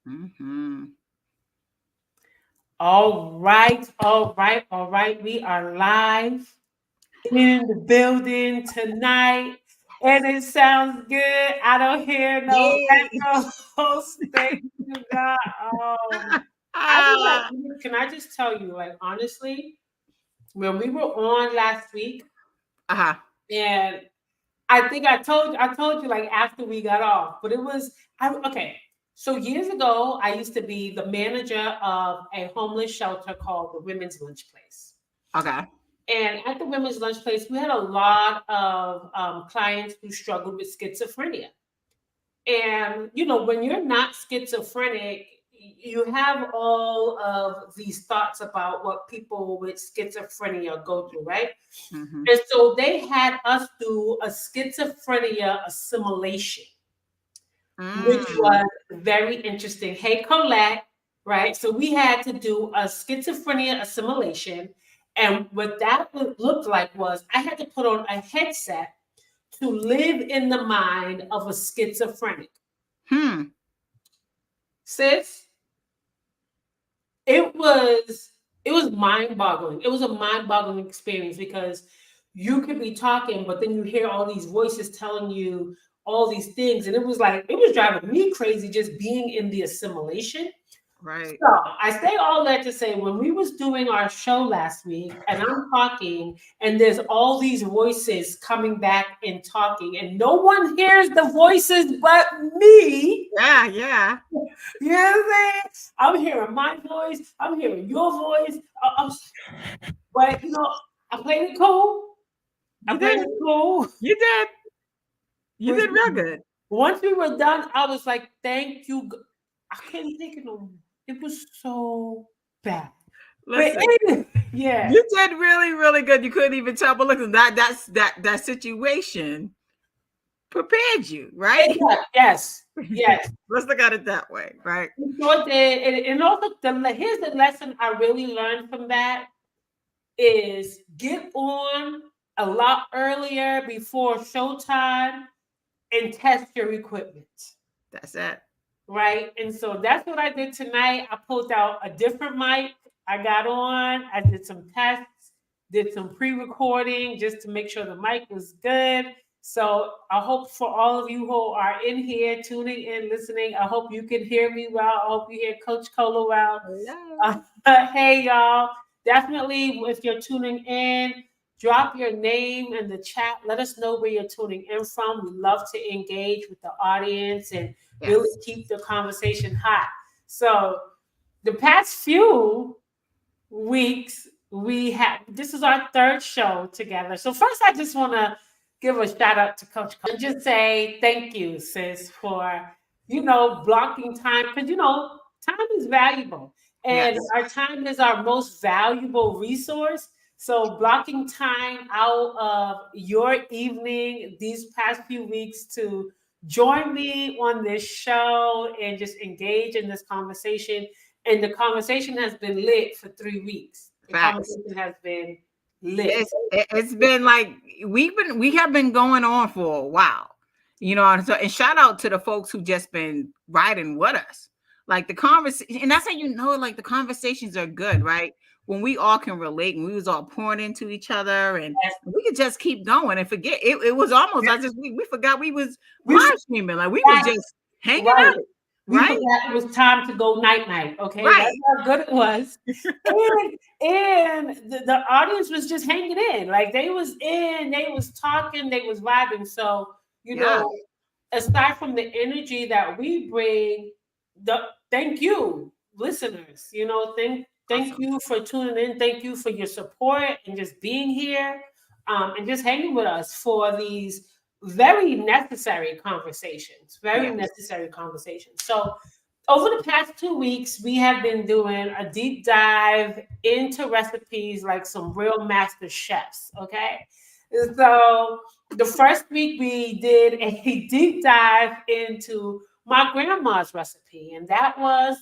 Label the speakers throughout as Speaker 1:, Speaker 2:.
Speaker 1: Mm-hmm.
Speaker 2: All right, all right, all right. We are live in the building tonight, and it sounds good. I don't hear no
Speaker 1: Yay.
Speaker 2: echoes. Thank you, God. I was
Speaker 1: Ah,
Speaker 2: like, can I just tell you, like, honestly, when we were on last week,
Speaker 1: uh-huh.
Speaker 2: and I think I told you like after we got off, but it was okay. So years ago, I used to be the manager of a homeless shelter called the Women's Lunch Place.
Speaker 1: Okay.
Speaker 2: And at the Women's Lunch Place, we had a lot of clients who struggled with schizophrenia. And, when you're not schizophrenic, you have all of these thoughts about what people with schizophrenia go through, right?
Speaker 1: Mm-hmm.
Speaker 2: And so they had us do a schizophrenia assimilation, which
Speaker 1: Mm.
Speaker 2: was very interesting. Hey, Colette, right? So we had to do a schizophrenia assimilation. And what that looked like was I had to put on a headset to live in the mind of a schizophrenic.
Speaker 1: Hmm.
Speaker 2: Sis, it was it was mind-boggling. It was a mind-boggling experience because you could be talking, but then you hear all these voices telling you all these things. And it was like, it was driving me crazy just being in the assimilation.
Speaker 1: Right.
Speaker 2: So I say all that to say when we was doing our show last week and I'm talking and there's all these voices coming back and talking and no one hears the voices but me.
Speaker 1: Yeah, yeah.
Speaker 2: You know what I'm saying? I'm hearing my voice. I'm hearing your voice. But I played it cool. I
Speaker 1: You
Speaker 2: played
Speaker 1: did.
Speaker 2: it cool.
Speaker 1: You did. You
Speaker 2: But
Speaker 1: did real good.
Speaker 2: once we were done, I was like, "Thank you." I couldn't take it no more. It was so bad. But
Speaker 1: Listen,
Speaker 2: yeah,
Speaker 1: you did really, really good. You couldn't even tell, but listen, that situation prepared you, right?
Speaker 2: it does. Yes, yes.
Speaker 1: Let's look at it that way, right?
Speaker 2: It sure did. And also, here's the lesson I really learned from that is get on a lot earlier before showtime and test your equipment,
Speaker 1: That's it.
Speaker 2: right? And so that's what I did tonight. I pulled out a different mic. I got on, I did some tests, did some pre recording just to make sure the mic was good. So I hope for all of you who are in here tuning in, listening, I hope you can hear me well. I hope you hear Coach Cola well. Uh,
Speaker 1: Hello.
Speaker 2: hey, y'all. Definitely, if you're tuning in, drop your name in the chat. Let us know where you're tuning in from. We love to engage with the audience and really
Speaker 1: Yes.
Speaker 2: keep the conversation hot. So, the past few weeks, we have this is our third show together. So, first, I just want to give a shout out to Coach and just say thank you, sis, for blocking time because time is valuable and
Speaker 1: Yes.
Speaker 2: our time is our most valuable resource. So blocking time out of your evening these past few weeks to join me on this show and just engage in this conversation. And the conversation has been lit for 3 weeks. The
Speaker 1: Facts.
Speaker 2: conversation has been lit.
Speaker 1: It's been like we have been going on for a while, and shout out to the folks who just been riding with us. Like the conversation, and that's how like the conversations are good, right? When we all can relate and we was all pouring into each other and we could just keep going and forget it was almost as if we forgot we was
Speaker 2: We
Speaker 1: live streaming. Like we was
Speaker 2: forgot,
Speaker 1: just hanging
Speaker 2: right.
Speaker 1: out,
Speaker 2: We
Speaker 1: right?
Speaker 2: forgot it was time to go night night. Okay, that's
Speaker 1: Right.
Speaker 2: how good it was. And the audience was just hanging in. Like they was in, they was talking, they was vibing. So, you
Speaker 1: Yeah.
Speaker 2: know, aside from the energy that we bring, the thank you, listeners. Thank
Speaker 1: Awesome.
Speaker 2: you for tuning in. Thank you for your support and just being here, and just hanging with us for these very necessary conversations. Very
Speaker 1: Yes.
Speaker 2: necessary conversations. So over the past 2 weeks, we have been doing a deep dive into recipes like some real master chefs. Okay. So the first week we did a deep dive into my grandma's recipe, and that was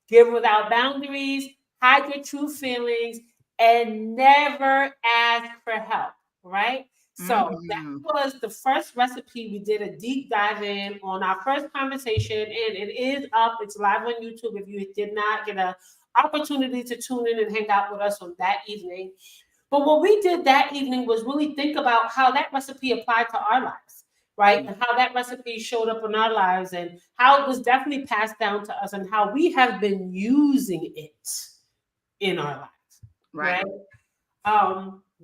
Speaker 2: give without boundaries, hide your true feelings, and never ask for help. Right? So that was the first recipe we did a deep dive in on our first conversation, and it is up. It's live on YouTube. If you did not get an opportunity to tune in and hang out with us on that evening. But what we did that evening was really think about how that recipe applied to our lives, right? And how that recipe showed up in our lives and how it was definitely passed down to us and how we have been using it in our lives, right?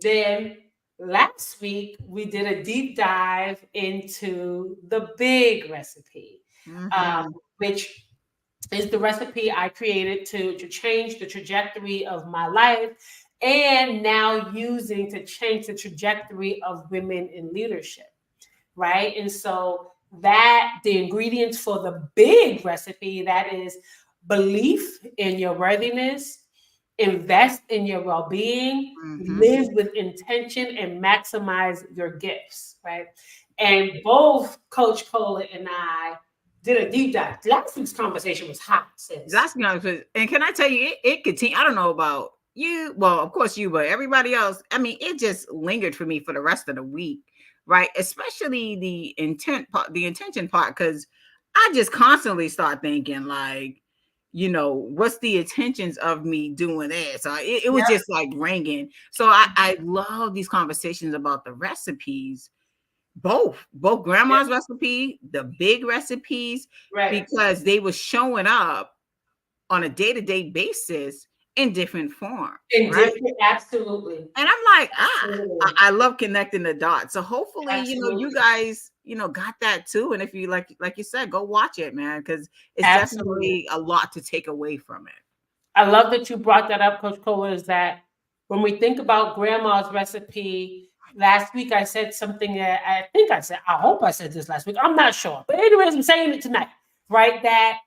Speaker 2: Then last week we did a deep dive into the big recipe, which is the recipe I created to change the trajectory of my life and now using to change the trajectory of women in leadership, right? And so that the ingredients for the big recipe, that is belief in your worthiness, invest in your well-being, live with intention, and maximize your gifts, right? And both Coach Cola and I did a deep dive. Last week's conversation was hot, sis.
Speaker 1: And can I tell you, it continued. I don't know about you, well, of course you, but everybody else. I mean, it just lingered for me for the rest of the week, right? Especially the intention part, because I just constantly start thinking like, what's the intentions of me doing this? So it was just like ringing. So I love these conversations about the recipes, both grandma's recipe, the big recipes, because they were showing up on a day-to-day basis in different forms.
Speaker 2: Absolutely.
Speaker 1: And I'm like, I love connecting the dots. So hopefully, you guys, got that too. And if you like you said, go watch it, man, because it's definitely a lot to take away from it.
Speaker 2: I love that you brought that up, Coach Cola, is that when we think about grandma's recipe, last week I said something that I hope I said this last week. I'm not sure. But anyways, I'm saying it tonight, right? That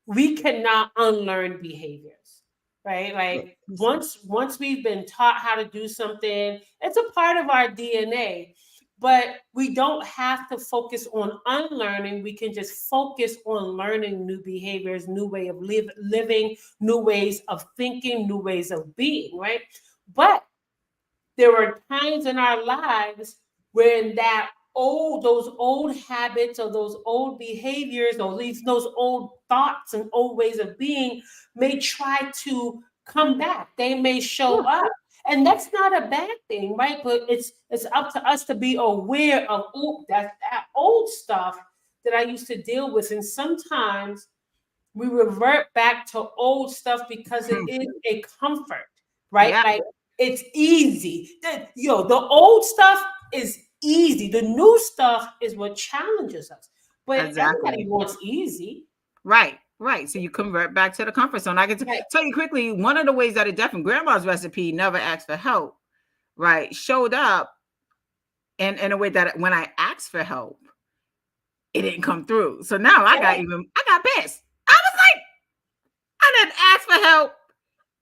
Speaker 2: we cannot unlearn behaviors, right? Like once we've been taught how to do something, it's a part of our DNA. But we don't have to focus on unlearning. We can just focus on learning new behaviors, new way of living, new ways of thinking, new ways of being, right? But there are times in our lives when those old habits or those old behaviors or at least those old thoughts and old ways of being may try to come back. They may show up. And that's not a bad thing, right? But it's up to us to be aware of, that old stuff that I used to deal with. And sometimes we revert back to old stuff because it is a comfort, right? Yeah. Like it's easy. The old stuff is easy. The new stuff is what challenges us. But everybody wants easy.
Speaker 1: Right. So you convert back to the comfort zone. I can tell you quickly, one of the ways that it definitely, grandma's recipe, never asked for help, right, showed up in a way that when I asked for help, it didn't come through. So now I got pissed. I was like, I didn't ask for help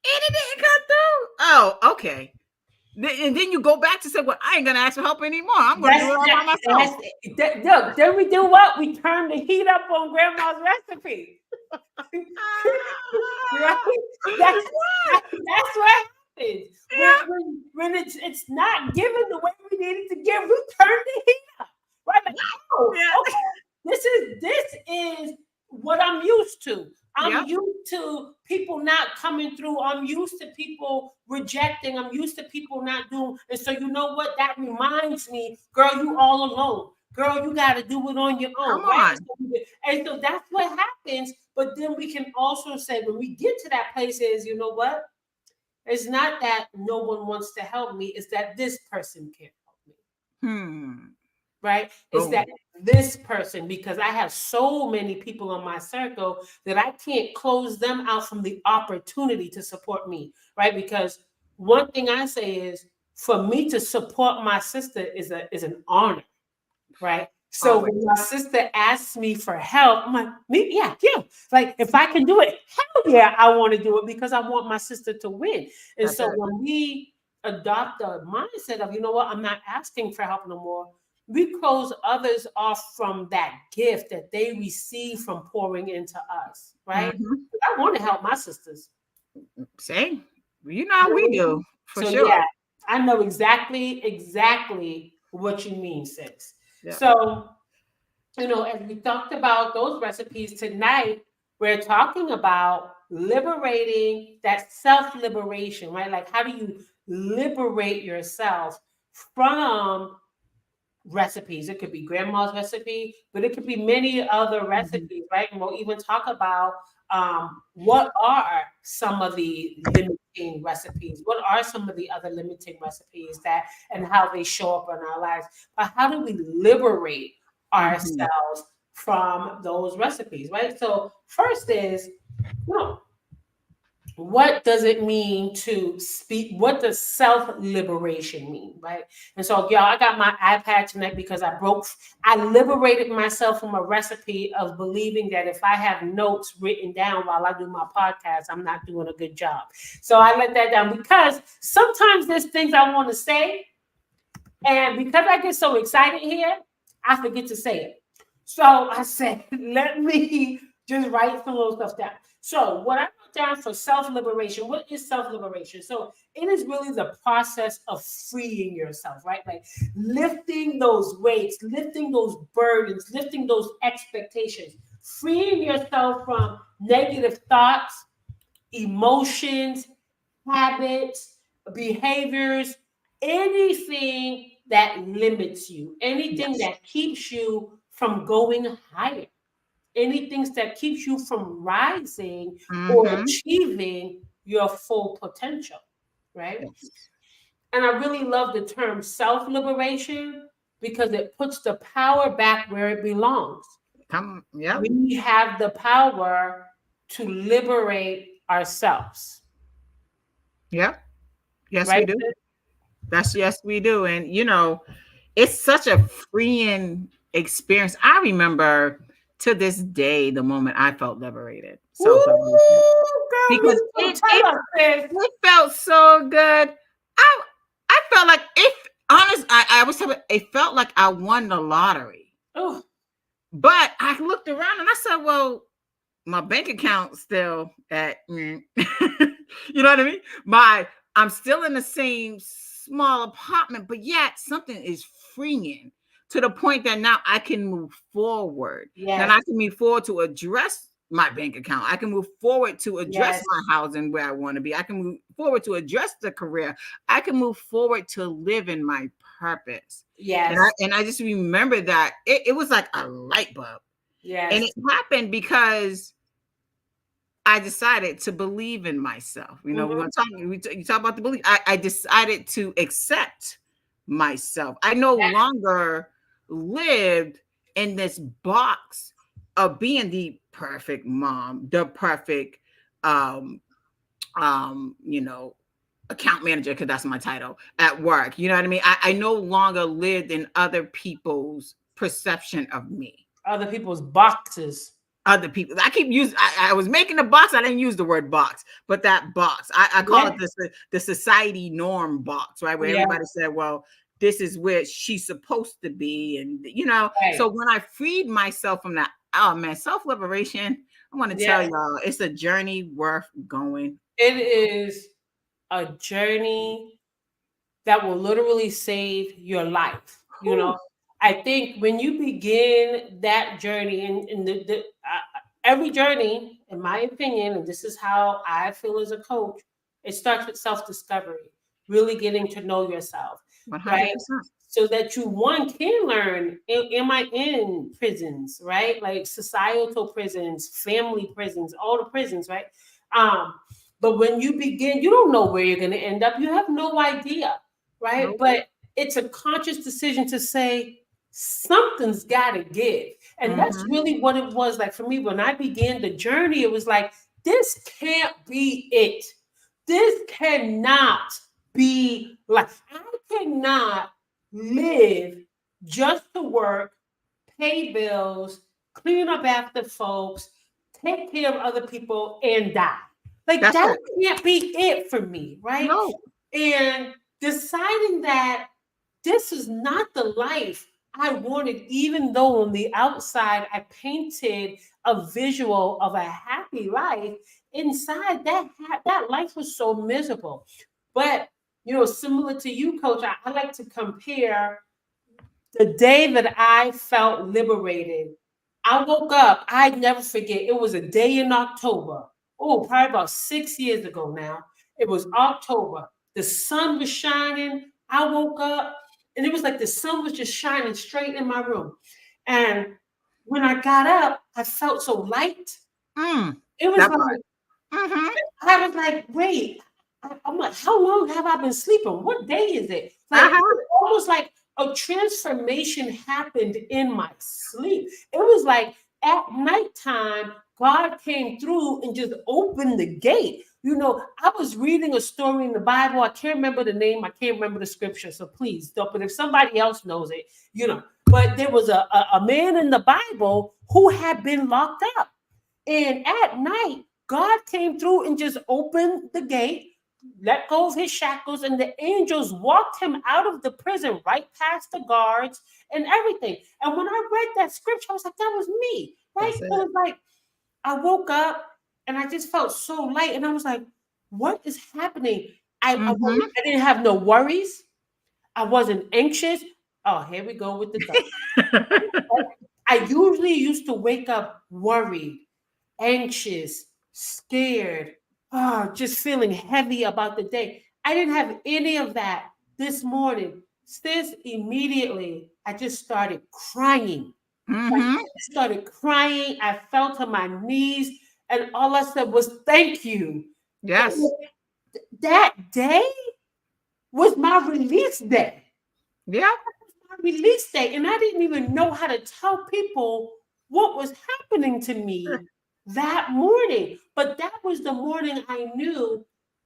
Speaker 1: and it didn't come through. Oh, okay. And then you go back to say, well, I ain't going to ask for help anymore. I'm going to do it all by myself.
Speaker 2: Look, then we do what? We turn the heat up on grandma's recipe. Right? That's what happens. Yeah. When it's not given the way we need it to give, we turn the heat up. Right? Like, okay, this is what I'm used to. I'm used to people not coming through. I'm used to people rejecting. I'm used to people not doing. And so you know what? That reminds me, girl, you all alone. Girl, you got to do it on your own. Right? And so that's what happens. But then we can also say, when we get to that place is, you know what? It's not that no one wants to help me. It's that this person can't help me. Right? It's that this person, because I have so many people in my circle that I can't close them out from the opportunity to support me, right? Because one thing I say is, for me to support my sister is an honor, right? So when my sister asks me for help, I'm like, yeah. Like, if I can do it, hell yeah, I want to do it because I want my sister to win. And so when we adopt the mindset of, you know what, I'm not asking for help no more, we close others off from that gift that they receive from pouring into us, right? I want to help my sisters.
Speaker 1: Same. You know how we do, for sure.
Speaker 2: Yeah, I know exactly what you mean, sis.
Speaker 1: Yeah.
Speaker 2: So, as we talked about those recipes tonight, we're talking about liberating that self-liberation, right? Like, how do you liberate yourself from recipes? It could be grandma's recipe, but it could be many other
Speaker 1: Mhm.
Speaker 2: recipes, right? And we'll even talk about what are some of the limiting recipes? What are some of the other limiting recipes that and how they show up in our lives? But how do we liberate
Speaker 1: Mhm.
Speaker 2: ourselves from those recipes, right? So first is, no, what does it mean to speak? What does self-liberation mean, right? And so, y'all, I got my iPad tonight because I liberated myself from a recipe of believing that if I have notes written down while I do my podcast, I'm not doing a good job. So I let that down because sometimes there's things I want to say, and because I get so excited here, I forget to say it. So I said, let me just write some little stuff down. So what I wrote down for self-liberation, what is self-liberation? So it is really the process of freeing yourself, right? Like lifting those weights, lifting those burdens, lifting those expectations, freeing yourself from negative thoughts, emotions, habits, behaviors, anything that limits you, anything
Speaker 1: Yes.
Speaker 2: that keeps you from going higher, anything that keeps you from rising or
Speaker 1: Mhm.
Speaker 2: achieving your full potential, right?
Speaker 1: Yes.
Speaker 2: And I really love the term self liberation because it puts the power back where it belongs.
Speaker 1: Come. Yep.
Speaker 2: We have the power to liberate ourselves,
Speaker 1: Yep. Yes,
Speaker 2: right?
Speaker 1: we do. That's yes, we do. And it's such a freeing experience. I remember to this day the moment I felt liberated, self-liberation.
Speaker 2: Ooh, girl, me
Speaker 1: Because
Speaker 2: too.
Speaker 1: it
Speaker 2: Tell
Speaker 1: it
Speaker 2: us, sis.
Speaker 1: it felt so good. I felt like if honest, I was telling it felt like I won the lottery.
Speaker 2: Oh,
Speaker 1: But I looked around and I said, well, my bank account still at you know what I mean? I'm still in the same small apartment, but yet something is freeing to the point that now I can move forward. Then
Speaker 2: yes,
Speaker 1: I can move forward to address my bank account. I can move forward to address
Speaker 2: yes,
Speaker 1: my housing where I want to be. I can move forward to address the career. I can move forward to live in my purpose. And
Speaker 2: yes,
Speaker 1: I just remember that it was like a light bulb. And it
Speaker 2: yes.
Speaker 1: happened because I decided to believe in myself. We're
Speaker 2: Mhm.
Speaker 1: going to talk. You talk about the belief. I decided to accept myself. I no longer lived in this box of being the perfect mom, the perfect, um, um, you know, account manager, because that's my title at work. You know what I mean? I no longer lived in other people's perception of me.
Speaker 2: Other people's boxes.
Speaker 1: Other people. I keep using. I was making a box. I didn't use the word box, but that box. I call
Speaker 2: Yeah,
Speaker 1: it the society norm box, right? Where
Speaker 2: yeah,
Speaker 1: everybody said, "Well, this is where she's supposed to be," and
Speaker 2: right.
Speaker 1: So when I freed myself from that, oh man, self liberation. I want to tell
Speaker 2: Yes,
Speaker 1: y'all, it's a journey worth going.
Speaker 2: it is a journey that will literally save your life.
Speaker 1: Whew.
Speaker 2: I think when you begin that journey, and every journey, in my opinion, and this is how I feel as a coach, it starts with self discovery, really getting to know yourself, right?
Speaker 1: 100%.
Speaker 2: So that you one can learn, am I in prisons, right? Like societal prisons, family prisons, all the prisons, right? um but when you begin, you don't know where you're going to end up. You have no idea, right?
Speaker 1: Nope.
Speaker 2: But it's a conscious decision to say something's got to give. And that's
Speaker 1: Mm-hmm.
Speaker 2: really what it was like for me when I began the journey. It was like, this can't be it. This cannot be like, I cannot live just to work, pay bills, clean up after folks, take care of other people, and die. Like,
Speaker 1: That's
Speaker 2: that
Speaker 1: it.
Speaker 2: can't be it for me, right?
Speaker 1: No.
Speaker 2: And deciding that this is not the life I wanted, even though on the outside I painted a visual of a happy life, inside that life was so miserable. But similar to you, Coach, I like to compare the day that I felt liberated, I woke up. I never forget. It was a day in October. Oh, probably about 6 years ago now. It was October. The sun was shining. I woke up and it was like the sun was just shining straight in my room. And when I got up, I felt so light. It was
Speaker 1: That
Speaker 2: like,
Speaker 1: part. Mm-hmm.
Speaker 2: I was like, wait, I'm like, how long have I been sleeping? What day is it? Like, it
Speaker 1: Uh-huh.
Speaker 2: was almost like a transformation happened in my sleep. It was like at nighttime, God came through and just opened the gate. You know, I was reading a story in the Bible. I can't remember the name. I can't remember the scripture. So please don't. But if somebody else knows it, you know. But there was a man in the Bible who had been locked up. And at night, God came through and just opened the gate, let go of his shackles, and the angels walked him out of the prison right past the guards and everything. And when I read that scripture, I was like, that was me, right?
Speaker 1: That's
Speaker 2: It
Speaker 1: it.
Speaker 2: was like I woke up and I just felt so light. And I was like, what is happening?
Speaker 1: Mm-hmm.
Speaker 2: I didn't have no worries. I wasn't anxious. Oh, here we go with the dark. I usually used to wake up worried, anxious, scared, just feeling heavy about the day. I didn't have any of that this morning. Sis, immediately, I just started crying. Like,
Speaker 1: Mm-hmm.
Speaker 2: I started crying. I fell to my knees, and all I said was, thank you.
Speaker 1: Yes.
Speaker 2: That day was my release day.
Speaker 1: Yeah.
Speaker 2: My release day. And I didn't even know how to tell people what was happening to me that morning. But that was the morning I knew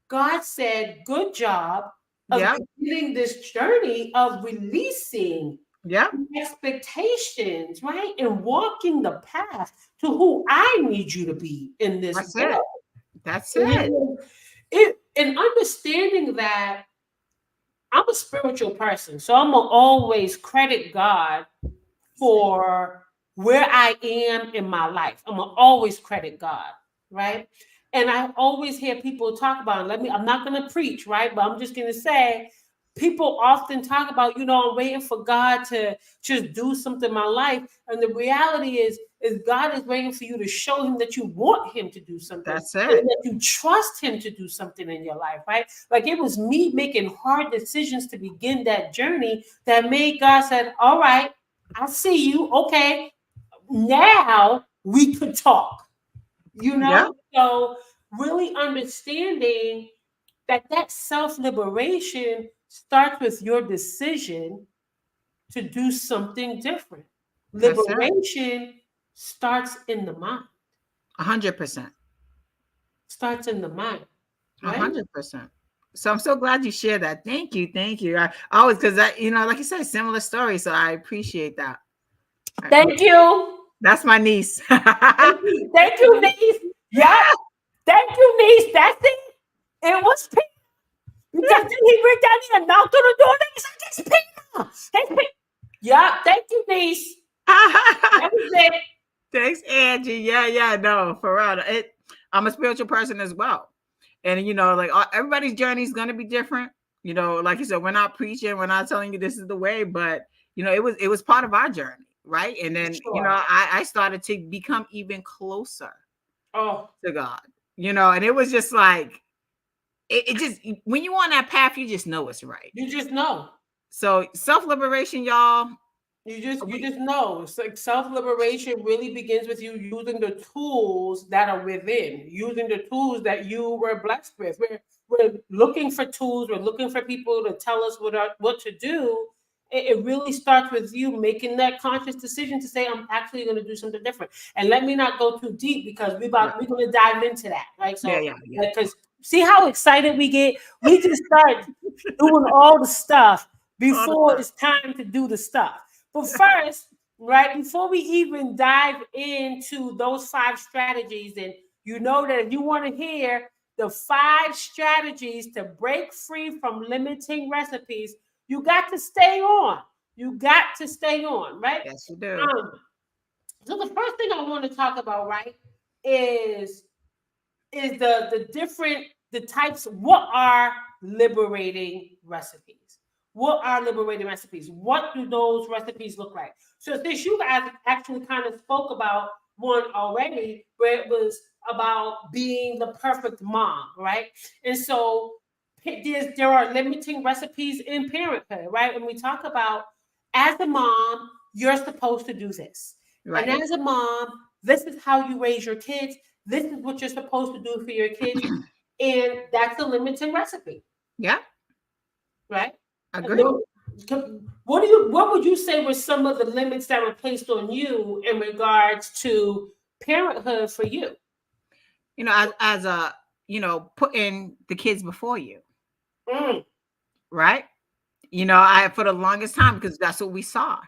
Speaker 2: God said, good job of
Speaker 1: Yeah.
Speaker 2: beginning this journey of releasing
Speaker 1: Yeah.
Speaker 2: expectations, right? And walking the path to who I need you to be in this
Speaker 1: That's it.
Speaker 2: world.
Speaker 1: That's
Speaker 2: And
Speaker 1: it.
Speaker 2: and understanding that I'm a spiritual person, so I'm gonna always credit God for where I am in my life. I'm gonna always credit God, right? And I always hear people talk about, I'm not gonna preach, right? But I'm just gonna say, people often talk about, I'm waiting for God to just do something in my life. And the reality is God is waiting for you to show him that you want him to do something,
Speaker 1: That's
Speaker 2: and
Speaker 1: it.
Speaker 2: that you trust him to do something in your life, right? Like it was me making hard decisions to begin that journey that made God said, all right, I see you. Okay, now we could talk,
Speaker 1: Yeah.
Speaker 2: So really understanding that self-liberation starts with your decision to do something different.
Speaker 1: That's it.
Speaker 2: Liberation starts in the mind,
Speaker 1: 100%.
Speaker 2: starts in the mind,
Speaker 1: A
Speaker 2: right?
Speaker 1: 100%. So I'm so glad you shared that. Thank you. Thank you. I always, because like you said, similar story. So I appreciate that.
Speaker 2: Thank you.
Speaker 1: That's my niece.
Speaker 2: Thank you, niece. Yeah. Thank you, niece. That's it. It was Peter. Because then he went down there and knocked on the door. And he's like, it's Peter. It's Peter. Yeah. Thank you, niece. That was it.
Speaker 1: Thanks, Angie. Yeah, yeah, no, for real. I'm a spiritual person as well. And, like everybody's journey is going to be different. Like you said, we're not preaching, we're not telling you this is the way, but, it was part of our journey. Right. And then,
Speaker 2: Sure.
Speaker 1: I started to become even closer
Speaker 2: Oh,
Speaker 1: to God, and it was just like, it just, when you're on that path, you just know it's right.
Speaker 2: you just know.
Speaker 1: So self-liberation, y'all.
Speaker 2: You just know. It's like self-liberation really begins with you using the tools that are within, using the tools that you were blessed with. We're looking for tools, we're looking for people to tell us what to do. It really starts with you making that conscious decision to say, I'm actually going to do something different. And let me not go too deep because
Speaker 1: Yeah,
Speaker 2: we're going to dive into that, right?
Speaker 1: yeah,
Speaker 2: So,
Speaker 1: yeah, yeah.
Speaker 2: because see how excited we get? We just start doing all the stuff
Speaker 1: All the
Speaker 2: before
Speaker 1: time.
Speaker 2: it's time to do the stuff. But first, right, before we even dive into those 5 strategies, and you know that if you want to hear the 5 strategies to break free from limiting recipes, you got to stay on. You got to stay on, right?
Speaker 1: Yes, you do.
Speaker 2: Um, so the first thing I want to talk about, right, is the types. What are liberating recipes? what are liberating recipes? What do those recipes look like? So since you guys actually kind of spoke about one already, where it was about being the perfect mom, right? And so there are limiting recipes in parenthood, right? And we talk about, as a mom, you're supposed to do this.
Speaker 1: Right.
Speaker 2: And as a mom, this is how you raise your kids. This is what you're supposed to do for your kids. And that's a limiting recipe.
Speaker 1: Yeah.
Speaker 2: Right?
Speaker 1: Agree.
Speaker 2: What would you say were some of the limits that were placed on you in regards to parenthood for you?
Speaker 1: As a, putting the kids before you.
Speaker 2: Mm.
Speaker 1: Right? I, for the longest time, because that's what we saw,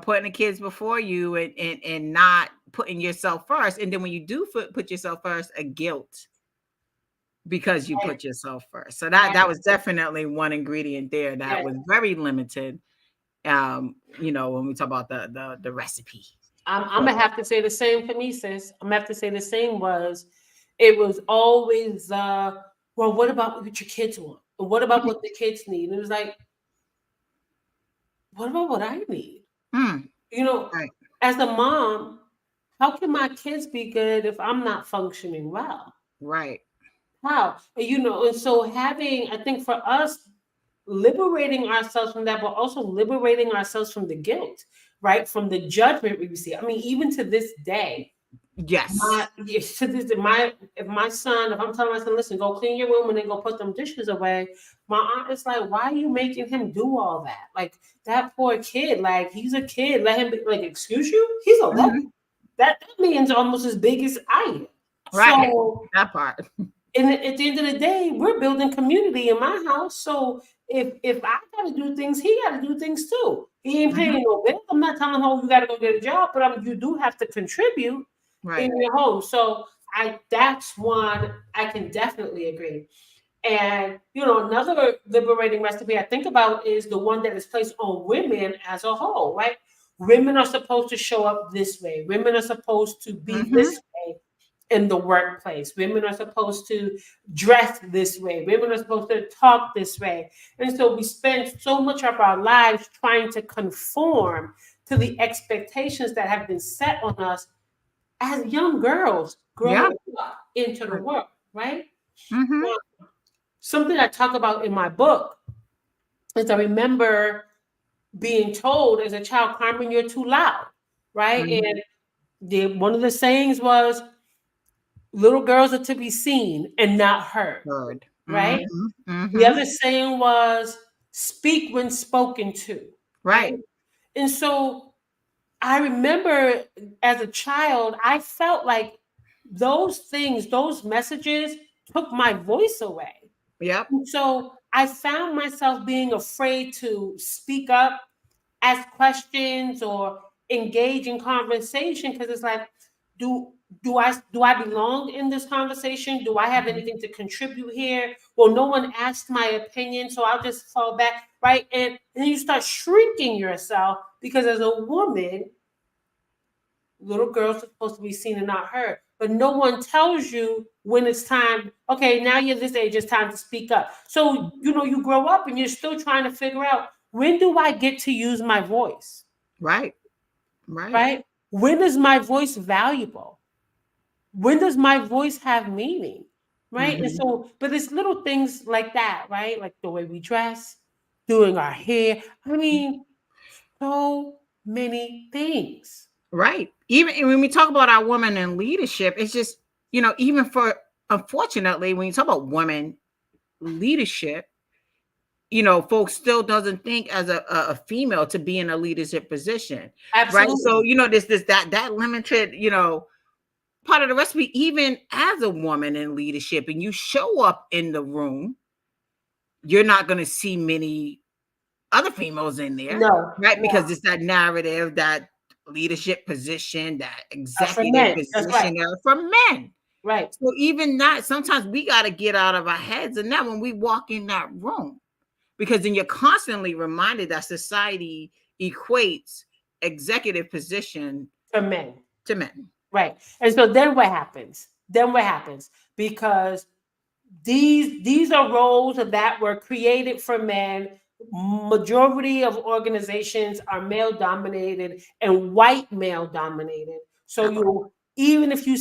Speaker 1: putting the kids before you and not putting yourself first. And then when you do put yourself first, a guilt because you put yourself first. So that was definitely one ingredient there that was very limited. When we talk about the recipe.
Speaker 2: I'm gonna have to say the same for me, sis. I'm gonna have to say the same it was always well, what about what your kids want? And what about what the kids need? And it was like, what about what I need?
Speaker 1: Right.
Speaker 2: As a mom, how can my kids be good if I'm not functioning well?
Speaker 1: Right.
Speaker 2: How? And so I think for us, liberating ourselves from that, but also liberating ourselves from the guilt, right? From the judgment we receive. I mean, even to this day.
Speaker 1: Yes.
Speaker 2: If my son, if I'm telling my son, listen, go clean your room and then go put them dishes away, my aunt is like, why are you making him do all that? Like, that poor kid, like, he's a kid. Let him be, like, excuse you? He's 11. Mm-hmm. That man's almost as big as I am.
Speaker 1: Right. So, that part.
Speaker 2: And at the end of the day, we're building community in my house. So if I got to do things, he got to do things too. He ain't paying no bill. I'm not telling him you got to go get a job, but you do have to contribute in your home. So that's one I can definitely agree. And another liberating recipe I think about is the one that is placed on women as a whole, right? Women are supposed to show up this way. Women are supposed to be this way in the workplace. Women are supposed to dress this way. Women are supposed to talk this way. And so we spend so much of our lives trying to conform to the expectations that have been set on us as young girls growing up into the world, right? Something I talk about in my book is I remember being told as a child, Carmen, you're too loud, right? And one of the sayings was, little girls are to be seen and not heard. Right? The other saying was, speak when spoken to.
Speaker 1: Right.
Speaker 2: And so I remember as a child, I felt like those things, those messages took my voice away.
Speaker 1: Yep.
Speaker 2: And so I found myself being afraid to speak up, ask questions, or engage in conversation, because it's like, do I belong in this conversation? Do I have anything to contribute here? Well, no one asked my opinion, so I'll just fall back, right? And then you start shrinking yourself, because as a woman, little girls are supposed to be seen and not heard. But no one tells you when it's time. Okay, now you're this age, it's time to speak up. So, you grow up and you're still trying to figure out, when do I get to use my voice?
Speaker 1: Right.
Speaker 2: When is my voice valuable? When does my voice have meaning? Right. And so, but it's little things like that, right? Like the way we dress, doing our hair. I mean, so many things.
Speaker 1: Right. Even when we talk about our women in leadership, it's just, even for, unfortunately, when you talk about women leadership, folks still doesn't think as a female to be in a leadership position.
Speaker 2: Absolutely.
Speaker 1: Right. So, there's that limited, part of the recipe, even as a woman in leadership, and you show up in the room, you're not going to see many other females in there.
Speaker 2: No.
Speaker 1: Right. Because it's that narrative, that leadership position, that executive position for men.
Speaker 2: Right.
Speaker 1: So even that, sometimes we got to get out of our heads and that when we walk in that room, because then you're constantly reminded that society equates executive position
Speaker 2: to men.
Speaker 1: Right.
Speaker 2: And so then what happens? Because these are roles that were created for men. majority of organizations are male dominated and white male dominated. So you, even if you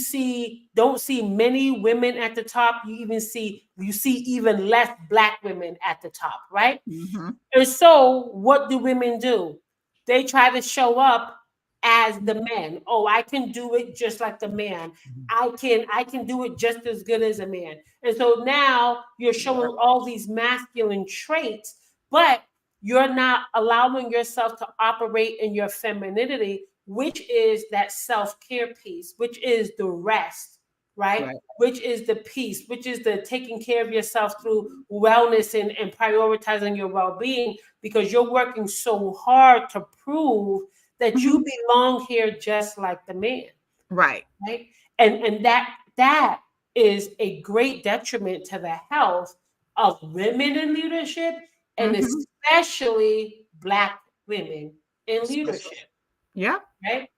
Speaker 2: don't see many women at the top, you see even less Black women at the top, right?
Speaker 1: Mm-hmm.
Speaker 2: And so what do women do? They try to show up as the men. Oh, I can do it just like the man. I can do it just as good as a man. And so now you're showing all these masculine traits, but you're not allowing yourself to operate in your femininity, which is that self-care piece, which is the rest, right?
Speaker 1: Right.
Speaker 2: Which is the peace, which is the taking care of yourself through wellness and prioritizing your well-being, because you're working so hard to prove that
Speaker 1: Mm-hmm.
Speaker 2: you belong here just like the man,
Speaker 1: Right.
Speaker 2: right? And that is a great detriment to the health of women in leadership, and
Speaker 1: Mm-hmm.
Speaker 2: especially Black women in
Speaker 1: Especially.
Speaker 2: leadership,
Speaker 1: Yeah.
Speaker 2: right?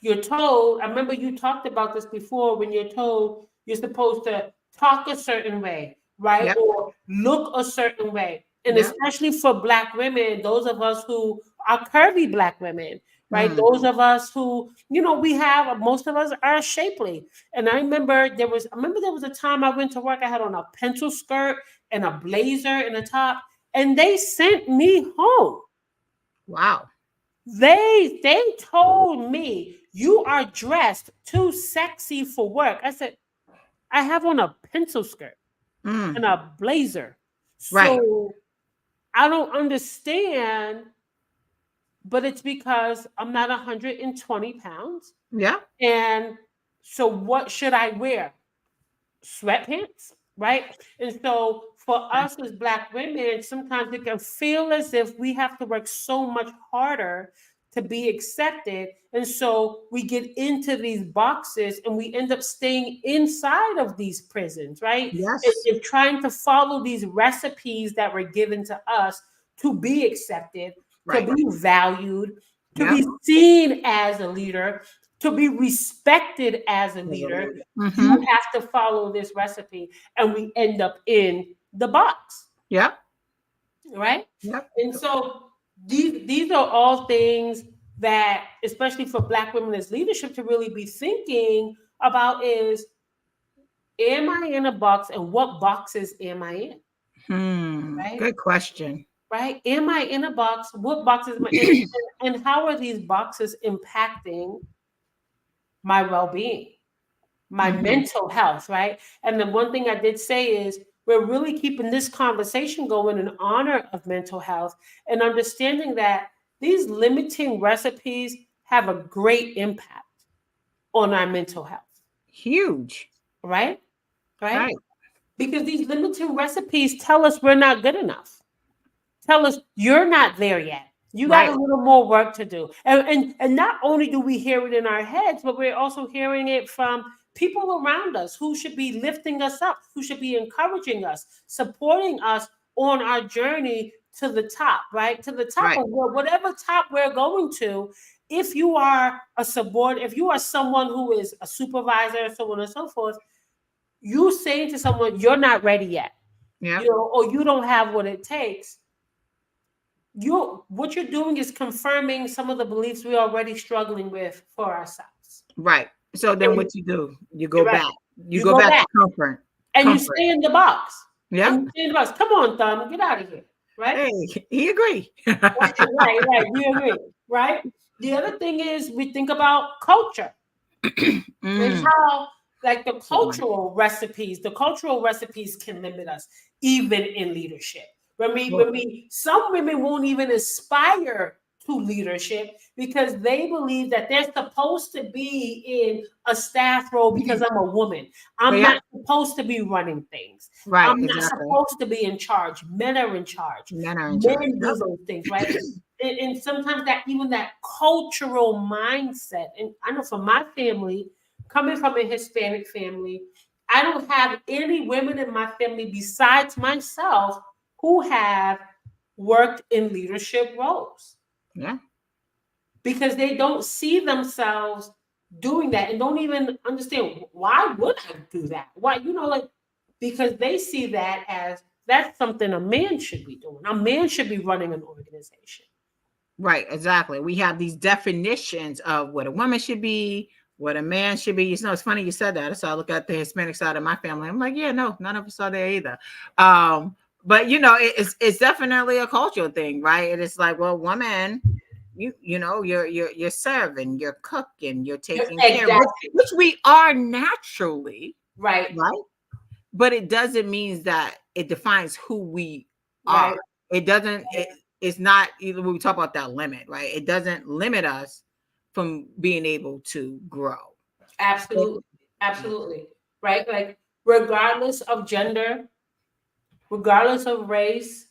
Speaker 2: You're told, I remember you talked about this before, when you're told you're supposed to talk a certain way, right?
Speaker 1: Yep.
Speaker 2: Or look a certain way. And
Speaker 1: Yep.
Speaker 2: especially for Black women, those of us who are curvy Black women, right?
Speaker 1: Mm.
Speaker 2: Those of us who, most of us are shapely. And I remember there was a time I went to work, I had on a pencil skirt and a blazer and a top, and they sent me home.
Speaker 1: Wow.
Speaker 2: They told me, you are dressed too sexy for work. I said, I have on a pencil skirt
Speaker 1: Mm.
Speaker 2: and a blazer.
Speaker 1: Right.
Speaker 2: So I don't understand, but it's because I'm not 120 pounds.
Speaker 1: Yeah.
Speaker 2: And so what should I wear? Sweatpants, right? And so for us as Black women, sometimes it can feel as if we have to work so much harder to be accepted. And so we get into these boxes and we end up staying inside of these prisons, right?
Speaker 1: Yes.
Speaker 2: And trying to follow these recipes that were given to us to be accepted, to
Speaker 1: Right.
Speaker 2: be valued, to
Speaker 1: Yep.
Speaker 2: be seen as a leader, to be respected as a leader.
Speaker 1: Mm-hmm.
Speaker 2: You have to follow this recipe, and we end up in the box,
Speaker 1: Yep.
Speaker 2: right?
Speaker 1: Yep.
Speaker 2: And so these are all things that, especially for Black women as leadership, to really be thinking about is, am I in a box, and what boxes am I in? Right?
Speaker 1: Good question.
Speaker 2: Right? Am I in a box? What boxes am I in? And how are these boxes impacting my well-being, my
Speaker 1: Mm-hmm.
Speaker 2: mental health, right? And the one thing I did say is, we're really keeping this conversation going in honor of mental health, and understanding that these limiting recipes have a great impact on our mental health,
Speaker 1: Huge.
Speaker 2: right? Right?
Speaker 1: Right.
Speaker 2: Because these limiting recipes tell us we're not good enough. Tell us you're not there yet. You got
Speaker 1: Right.
Speaker 2: a little more work to do. And not only do we hear it in our heads, but we're also hearing it from people around us who should be lifting us up, who should be encouraging us, supporting us on our journey to the top, right? To the top
Speaker 1: Right.
Speaker 2: of whatever top we're going to. If you are a subordinate, if you are someone who is a supervisor, so on and so forth, you saying to someone, you're not ready yet,
Speaker 1: Yep.
Speaker 2: or you don't have what it takes, what you're doing is confirming some of the beliefs we're already struggling with for ourselves.
Speaker 1: Right. So then
Speaker 2: And
Speaker 1: what you do? You go
Speaker 2: you're right.
Speaker 1: back. You
Speaker 2: You
Speaker 1: go
Speaker 2: go
Speaker 1: back to
Speaker 2: back
Speaker 1: comfort.
Speaker 2: and you
Speaker 1: Comfort.
Speaker 2: stay in the box.
Speaker 1: Yep.
Speaker 2: And you stay in the box. Come on, Thumb, get out of here. Right?
Speaker 1: Hey, he agree.
Speaker 2: Right. We agree. Right? The other thing is, we think about culture and
Speaker 1: Mm.
Speaker 2: how, like, the cultural recipes can limit us, even in leadership. Some women won't even aspire to leadership because they believe that they're supposed to be in a staff role because I'm a woman. I'm
Speaker 1: Yep.
Speaker 2: not supposed to be running things.
Speaker 1: Right.
Speaker 2: I'm not
Speaker 1: Exactly.
Speaker 2: supposed to be in charge. Men are in charge.
Speaker 1: Men are in charge.
Speaker 2: Men do
Speaker 1: Yep.
Speaker 2: those things, right? And sometimes that cultural mindset, and I know from my family, coming from a Hispanic family, I don't have any women in my family besides myself who have worked in leadership roles,
Speaker 1: Yeah.
Speaker 2: because they don't see themselves doing that and don't even understand, why would I do that? Why, like, because they see that as That's something a man should be doing. A man should be running an organization.
Speaker 1: Right, exactly. We have these definitions of what a woman should be, what a man should be. You know, it's funny you said that. So I look at the Hispanic side of my family. I'm like, yeah, no, none of us are there either. But you know, it's definitely a cultural thing, right? It is like, well, woman, you know, you're serving, you're cooking, you're taking care,
Speaker 2: Exactly.
Speaker 1: which we are naturally,
Speaker 2: Right.
Speaker 1: right? But it doesn't mean that it defines who we are.
Speaker 2: Right.
Speaker 1: It doesn't, it's not even when we talk about that limit, right? It doesn't limit us from being able to grow.
Speaker 2: Absolutely. Absolutely. Right. Like, regardless of gender, regardless of race,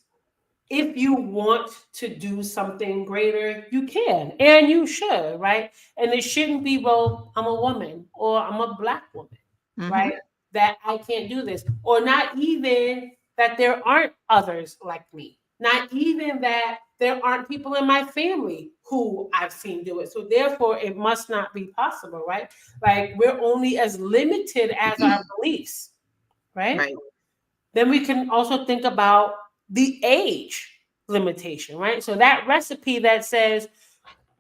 Speaker 2: if you want to do something greater, you can and you should, right? And it shouldn't be, well, I'm a woman or I'm a Black woman,
Speaker 1: Mm-hmm.
Speaker 2: right? That I can't do this, or not even that there aren't others like me, not even that there aren't people in my family who I've seen do it. So therefore, it must not be possible, right? Like, we're only as limited as our beliefs, right?
Speaker 1: Right.
Speaker 2: Then we can also think about the age limitation, right? So that recipe that says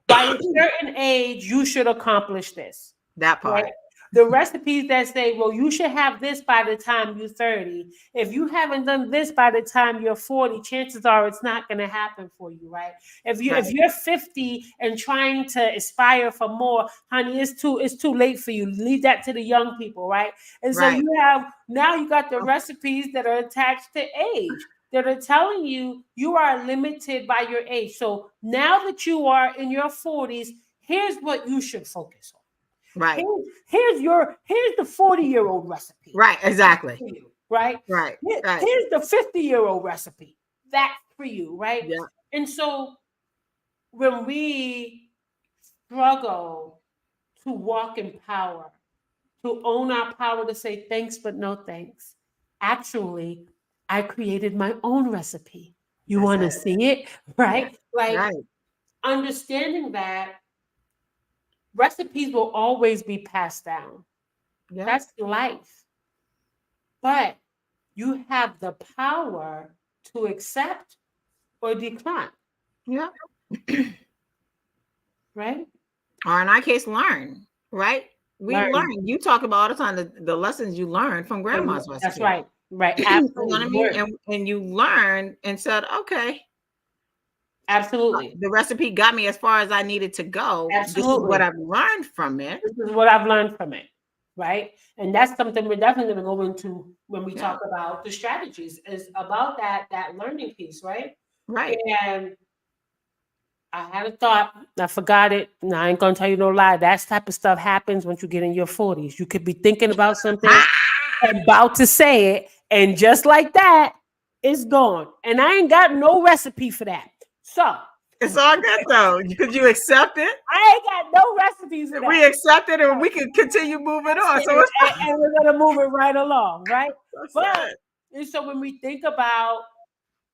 Speaker 2: by a certain age, you should accomplish this,
Speaker 1: That
Speaker 2: right?
Speaker 1: part.
Speaker 2: The recipes that say, well, you should have this by the time you're 30. If you haven't done this by the time you're 40, chances are it's not going to happen for you, right?
Speaker 1: Right.
Speaker 2: If you're 50 and trying to aspire for more, honey, it's too late for you. Leave that to the young people, right? And so
Speaker 1: Right.
Speaker 2: you have, now you got the recipes that are attached to age, that are telling you you are limited by your age. So now that you are in your 40s, here's what you should focus on.
Speaker 1: Right.
Speaker 2: Here's the 40-year-old recipe.
Speaker 1: Right. Exactly.
Speaker 2: For you, right?
Speaker 1: Right. Right.
Speaker 2: Here's the 50-year-old recipe. That's for you, right?
Speaker 1: Yeah.
Speaker 2: And so when we struggle to walk in power, to own our power, to say thanks but no thanks, actually, I created my own recipe. You
Speaker 1: That's
Speaker 2: want to
Speaker 1: it.
Speaker 2: see it, right? Like,
Speaker 1: Right.
Speaker 2: understanding that recipes will always be passed down.
Speaker 1: Yeah.
Speaker 2: That's life. But you have the power to accept or decline,
Speaker 1: Yeah.
Speaker 2: right?
Speaker 1: Or in our case, learn. Right. We
Speaker 2: Learn.
Speaker 1: learn. You talk about all the time the lessons you learned from grandma's
Speaker 2: That's
Speaker 1: recipe.
Speaker 2: right. Right.
Speaker 1: You know what
Speaker 2: Absolutely.
Speaker 1: I mean? And you learned and said, okay,
Speaker 2: Absolutely.
Speaker 1: the recipe got me as far as I needed to go. This is what
Speaker 2: Absolutely.
Speaker 1: I've learned from it.
Speaker 2: This is what I've learned from it. Right. And that's something we're definitely going to go into when we
Speaker 1: Yeah.
Speaker 2: talk about the strategies, is about that learning piece, right?
Speaker 1: Right.
Speaker 2: And I had a thought. I forgot it. Now I ain't gonna tell you no lie. That type of stuff happens once you get in your 40s. You could be thinking about something, about to say it, and just like that, it's gone. And I ain't got no recipe for that. So
Speaker 1: It's all good though. Could you accept it?
Speaker 2: I ain't got no recipes for that.
Speaker 1: We accept it and we can continue moving on. So it's
Speaker 2: and we're gonna move it right along, right?
Speaker 1: that's
Speaker 2: But
Speaker 1: it.
Speaker 2: and so when we think about,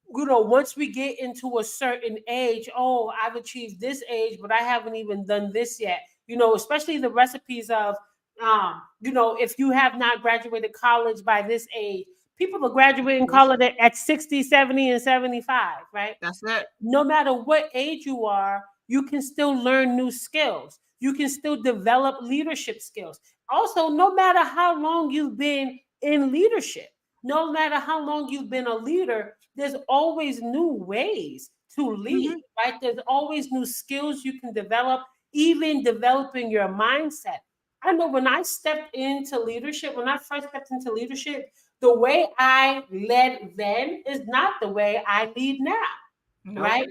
Speaker 2: once we get into a certain age, oh, I've achieved this age, but I haven't even done this yet. Especially the recipes of, if you have not graduated college by this age, people are graduating college at 60, 70, and 75, right?
Speaker 1: That's it.
Speaker 2: No matter what age you are, you can still learn new skills. You can still develop leadership skills. Also, no matter how long you've been in leadership, no matter how long you've been a leader, there's always new ways to lead, right? There's always new skills you can develop, even developing your mindset. I know when I stepped into leadership, when I first stepped into leadership, the way I led then is not the way I lead now, right?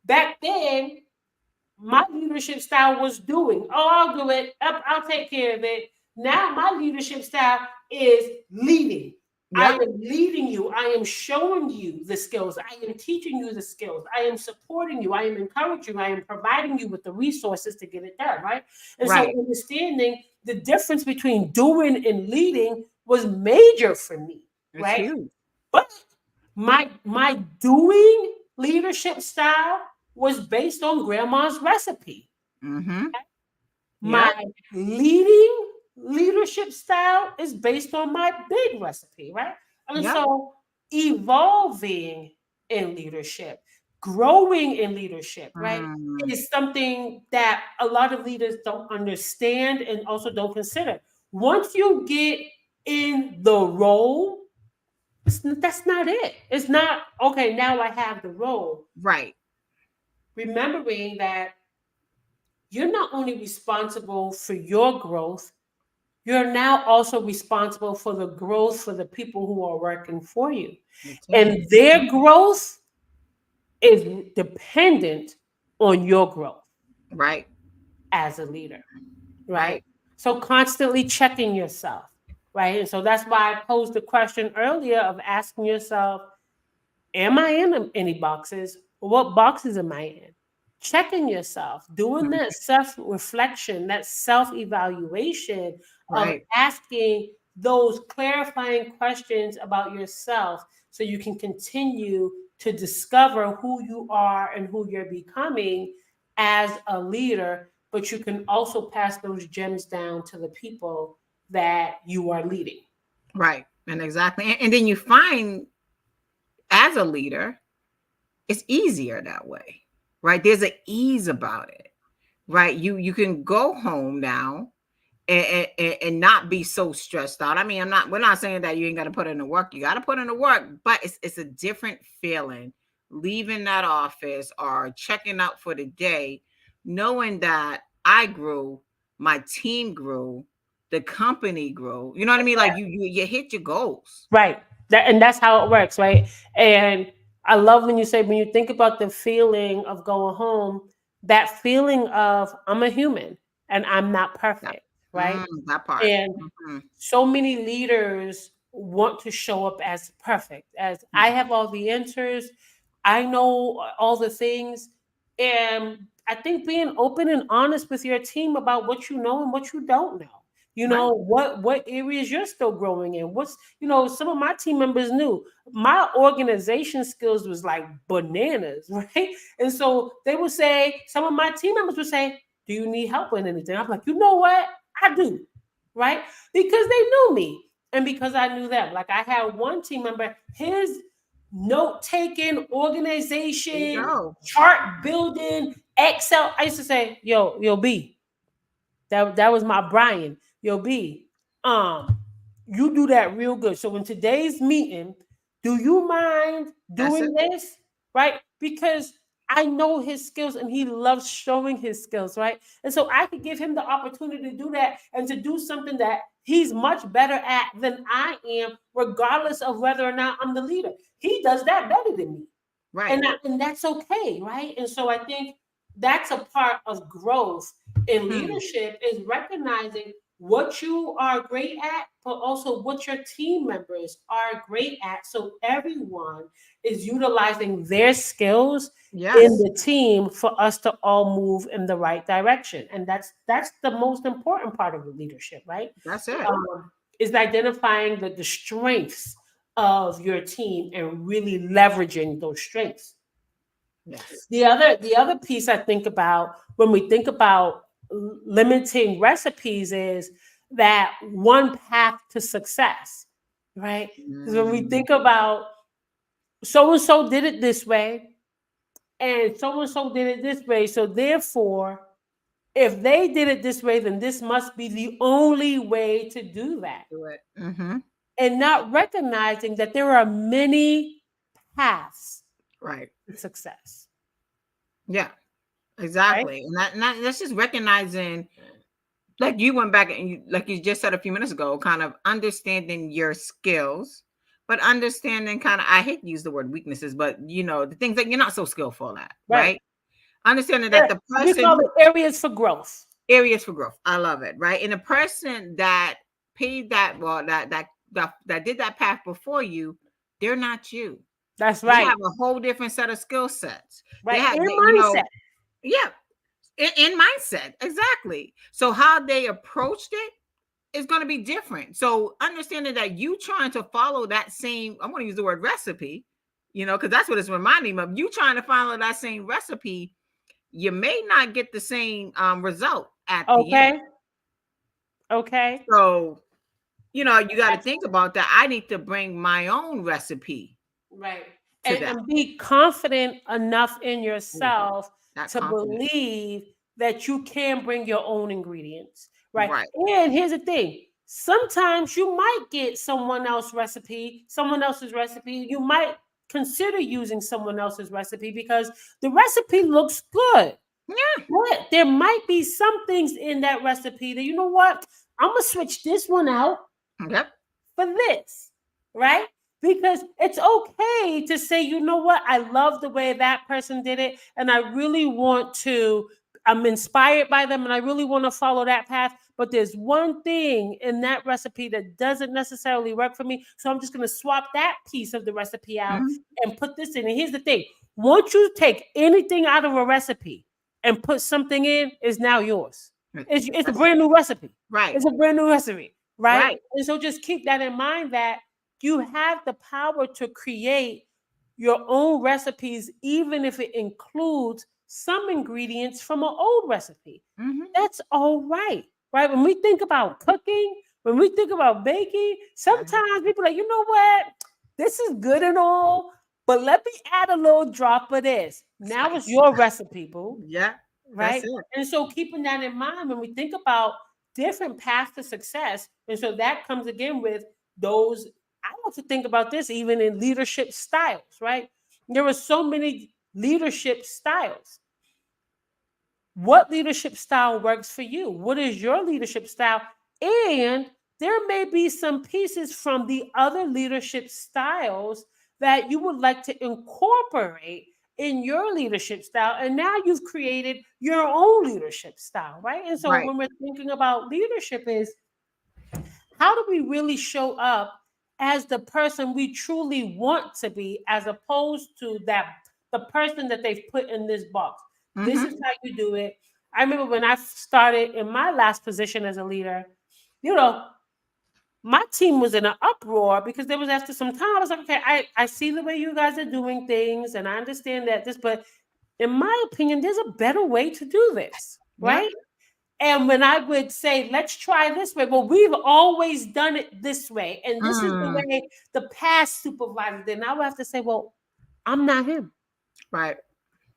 Speaker 2: Back then, my leadership style was doing. Oh, I'll do it. I'll take care of it. Now my leadership style is leading.
Speaker 1: Yep.
Speaker 2: I am leading you. I am showing you the skills. I am teaching you the skills. I am supporting you. I am encouraging you. I am providing you with the resources to get it done, right? And
Speaker 1: Right.
Speaker 2: so understanding the difference between doing and leading was major for me,
Speaker 1: It's
Speaker 2: right?
Speaker 1: huge.
Speaker 2: But my doing leadership style was based on grandma's recipe.
Speaker 1: Mm-hmm.
Speaker 2: My leading leadership style is based on my big recipe, right? And
Speaker 1: Yep.
Speaker 2: so evolving in leadership, growing in leadership, right?
Speaker 1: Mm,
Speaker 2: Is something that a lot of leaders don't understand and also don't consider. Once you get in the role, that's not it. It's not, okay, now I have the role.
Speaker 1: right,
Speaker 2: Remembering that you're not only responsible for your growth, you're now also responsible for the growth for the people who are working for you.
Speaker 1: the
Speaker 2: And
Speaker 1: team.
Speaker 2: their growth is dependent on your growth
Speaker 1: Right,
Speaker 2: as a leader, right?
Speaker 1: right,
Speaker 2: So constantly checking yourself, right? And so that's why I posed the question earlier of asking yourself, am I in any boxes? What boxes am I in? Checking yourself, doing
Speaker 1: mm,
Speaker 2: that self reflection, that self evaluation of
Speaker 1: right,
Speaker 2: asking those clarifying questions about yourself so you can continue to discover who you are and who you're becoming as a leader. But you can also pass those gems down to the people that you are leading.
Speaker 1: right. And exactly. And then you find as a leader, it's easier that way, right? There's an ease about it, right? You can go home now and not be so stressed out. I mean, we're not saying that you ain't got to put in the work. You got to put in the work, but it's a different feeling leaving that office or checking out for the day, knowing that I grew, my team grew, the company grew. You know what I mean? Like you hit your goals.
Speaker 2: Right. And that's how it works, right? And I love when you say, when you think about the feeling of going home, that feeling of I'm a human and I'm not
Speaker 1: That,
Speaker 2: perfect, right?
Speaker 1: that part.
Speaker 2: And
Speaker 1: Mhm.
Speaker 2: so many leaders want to show up as perfect, as I have all the answers, I know all the things. And I think being open and honest with your team about what you know and what you don't know. You
Speaker 1: Right.
Speaker 2: know, what areas you're still growing in. What's, some of my team members knew my organization skills was like bananas, right? And so they would say, some of my team members would say, do you need help with anything? I'm like, you know what? I do, right? Because they knew me and because I knew them. Like I had one team member, his note taking,
Speaker 1: There you
Speaker 2: organization,
Speaker 1: go.
Speaker 2: chart building, Excel. I used to say, yo, B, that was my Brian. Yo, B, you do that real good. So in today's meeting, do you mind
Speaker 1: That's it.
Speaker 2: doing this? Right? Because I know his skills and he loves showing his skills, right? And so I could give him the opportunity to do that and to do something that he's much better at than I am, regardless of whether or not I'm the leader. He does that better than me.
Speaker 1: Right.
Speaker 2: And that's okay, right? And so I think that's a part of growth in
Speaker 1: Hmm.
Speaker 2: leadership is recognizing what you are great at, but also what your team members are great at. So everyone is utilizing their skills in
Speaker 1: Yes.
Speaker 2: the team for us to all move in the right direction. And that's the most important part of the leadership, right?
Speaker 1: That's it.
Speaker 2: Um, is identifying the strengths of your team and really leveraging those strengths.
Speaker 1: Yes.
Speaker 2: The other piece I think about when we think about limiting recipes is that one path to success, right? Because when we
Speaker 1: Mm,
Speaker 2: think about so and so did it this way, and so did it this way, so therefore, if they did it this way, then this must be the only way to do that,
Speaker 1: do it. Hmm.
Speaker 2: and not recognizing that there are many paths
Speaker 1: Right.
Speaker 2: to success,
Speaker 1: Yeah.
Speaker 2: right?
Speaker 1: Exactly. That's just recognizing, like you went back and like you just said a few minutes ago, kind of understanding your skills, but understanding kind of, I hate to use the word weaknesses, but the things that you're not so skillful at,
Speaker 2: Right.
Speaker 1: right? Understanding that the
Speaker 2: We
Speaker 1: person
Speaker 2: call it areas for growth.
Speaker 1: areas for growth. I love it, right? And the person that paid that, well, that did that path before you, they're not you.
Speaker 2: That's
Speaker 1: They
Speaker 2: right.
Speaker 1: have a whole different set of skill sets.
Speaker 2: Right. In mindset.
Speaker 1: Yeah, in mindset, exactly. So how they approached it is going to be different. So understanding that you trying to follow that same, I'm going to use the word recipe, because that's what it's reminding me of. You trying to follow that same recipe, you may not get the same result at the end.
Speaker 2: Okay. Okay.
Speaker 1: So, you got to think about that. I need to bring my own recipe
Speaker 2: Right.
Speaker 1: to that.
Speaker 2: And be confident enough in
Speaker 1: Ooh,
Speaker 2: yourself
Speaker 1: that
Speaker 2: to
Speaker 1: confidence.
Speaker 2: believe that you can bring your own ingredients. Right.
Speaker 1: Right.
Speaker 2: And here's the thing. Sometimes you might get someone else's recipe. You might consider using someone else's recipe because the recipe looks good.
Speaker 1: Yeah.
Speaker 2: But there might be some things in that recipe that, you know what, I'm going to switch this one out
Speaker 1: Yep.
Speaker 2: for this, right? Because it's okay to say, you know what, I love the way that person did it, and I really want to, I'm inspired by them, and I really want to follow that path. But there's one thing in that recipe that doesn't necessarily work for me. So I'm just going to swap that piece of the recipe out
Speaker 1: Mhm.
Speaker 2: and put this in. And here's the thing, once you take anything out of a recipe and put something in, it's now yours. It's a
Speaker 1: That's it.
Speaker 2: brand new recipe.
Speaker 1: Right.
Speaker 2: It's a brand new recipe, right?
Speaker 1: Right.
Speaker 2: And so just keep that in mind that you have the power to create your own recipes, even if it includes some ingredients from an old recipe.
Speaker 1: Hmm.
Speaker 2: That's all right, right? When we think about cooking, when we think about baking, sometimes people are like, you know what? This is good and all, but let me add a little drop of this. Now it's
Speaker 1: Spice.
Speaker 2: your recipe, boo,
Speaker 1: Yeah. That's
Speaker 2: right?
Speaker 1: it.
Speaker 2: And so keeping that in mind when we think about different paths to success, and so that comes again with those. I want to think about this even in leadership styles, right? There are so many leadership styles. What leadership style works for you? What is your leadership style? And there may be some pieces from the other leadership styles that you would like to incorporate in your leadership style. And now you've created your own leadership style, right? And so
Speaker 1: Right.
Speaker 2: when we're thinking about leadership is how do we really show up as the person we truly want to be, as opposed to that the person that they've put in this box. This is
Speaker 1: Hmm.
Speaker 2: how you do it. I remember when I started in my last position as a leader, you know, my team was in an uproar because there was after some time, I was like, okay, I see the way you guys are doing things, and I understand that this, but in my opinion, there's a better way to do this,
Speaker 1: Yep.
Speaker 2: right? And when I would say, let's try this way, well, we've always done it this way. And this is the
Speaker 1: Mm.
Speaker 2: way the past supervisor did. And I would have to say, well, I'm not him.
Speaker 1: Right.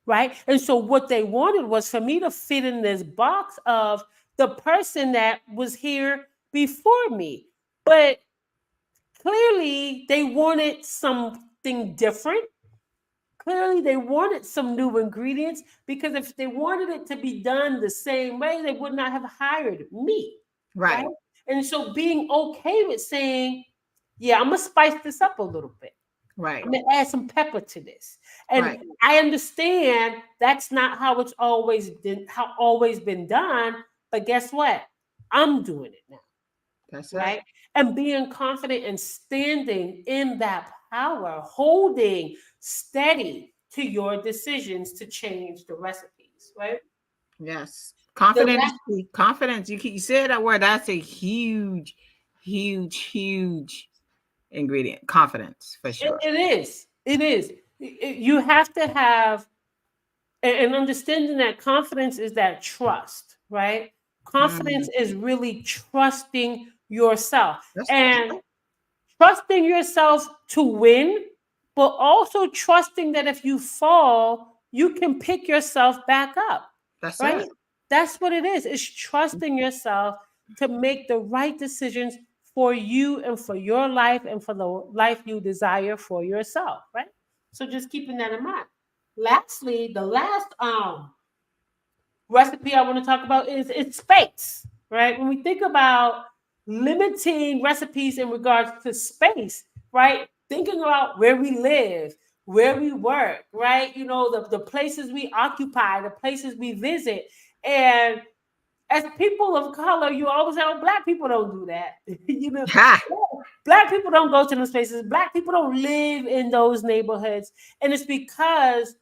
Speaker 2: Right. And so what they wanted was for me to fit in this box of the person that was here before me. But clearly they wanted something different. Clearly, they wanted some new ingredients because if they wanted it to be done the same way, they would not have hired me, right?
Speaker 1: Right.
Speaker 2: And so being okay with saying, yeah, I'm gonna spice this up a little bit.
Speaker 1: Right.
Speaker 2: I'm gonna add some pepper to this. And
Speaker 1: Right.
Speaker 2: I understand that's not how it's always been done, but guess what? I'm doing it now,
Speaker 1: That's it.
Speaker 2: right? And being confident and standing in that power, holding steady to your decisions to change the recipes, right?
Speaker 1: Yes.
Speaker 2: The
Speaker 1: Confidence is
Speaker 2: last,
Speaker 1: key. Confidence. You said that word. That's a huge, huge ingredient. Confidence for sure.
Speaker 2: it is. It is. You have to have and understanding that confidence is that trust, right?
Speaker 1: Mm.
Speaker 2: Confidence is really trusting yourself.
Speaker 1: That's
Speaker 2: And trusting yourself to win, but also trusting that if you fall, you can pick yourself back up,
Speaker 1: that's
Speaker 2: right?
Speaker 1: it.
Speaker 2: That's what it is. It's trusting yourself to make the right decisions for you and for your life and for the life you desire for yourself, right? So just keeping that in mind. Lastly, the last recipe I want to talk about is it's space, right? When we think about limiting recipes in regards to space, right? Thinking about where we live, where we work, right? You know, the places we occupy, the places we visit. And as people of color, you always say, oh, black people don't do that. You know,
Speaker 1: Ha.
Speaker 2: black people don't go to those places. Black people don't live in those neighborhoods. And it's because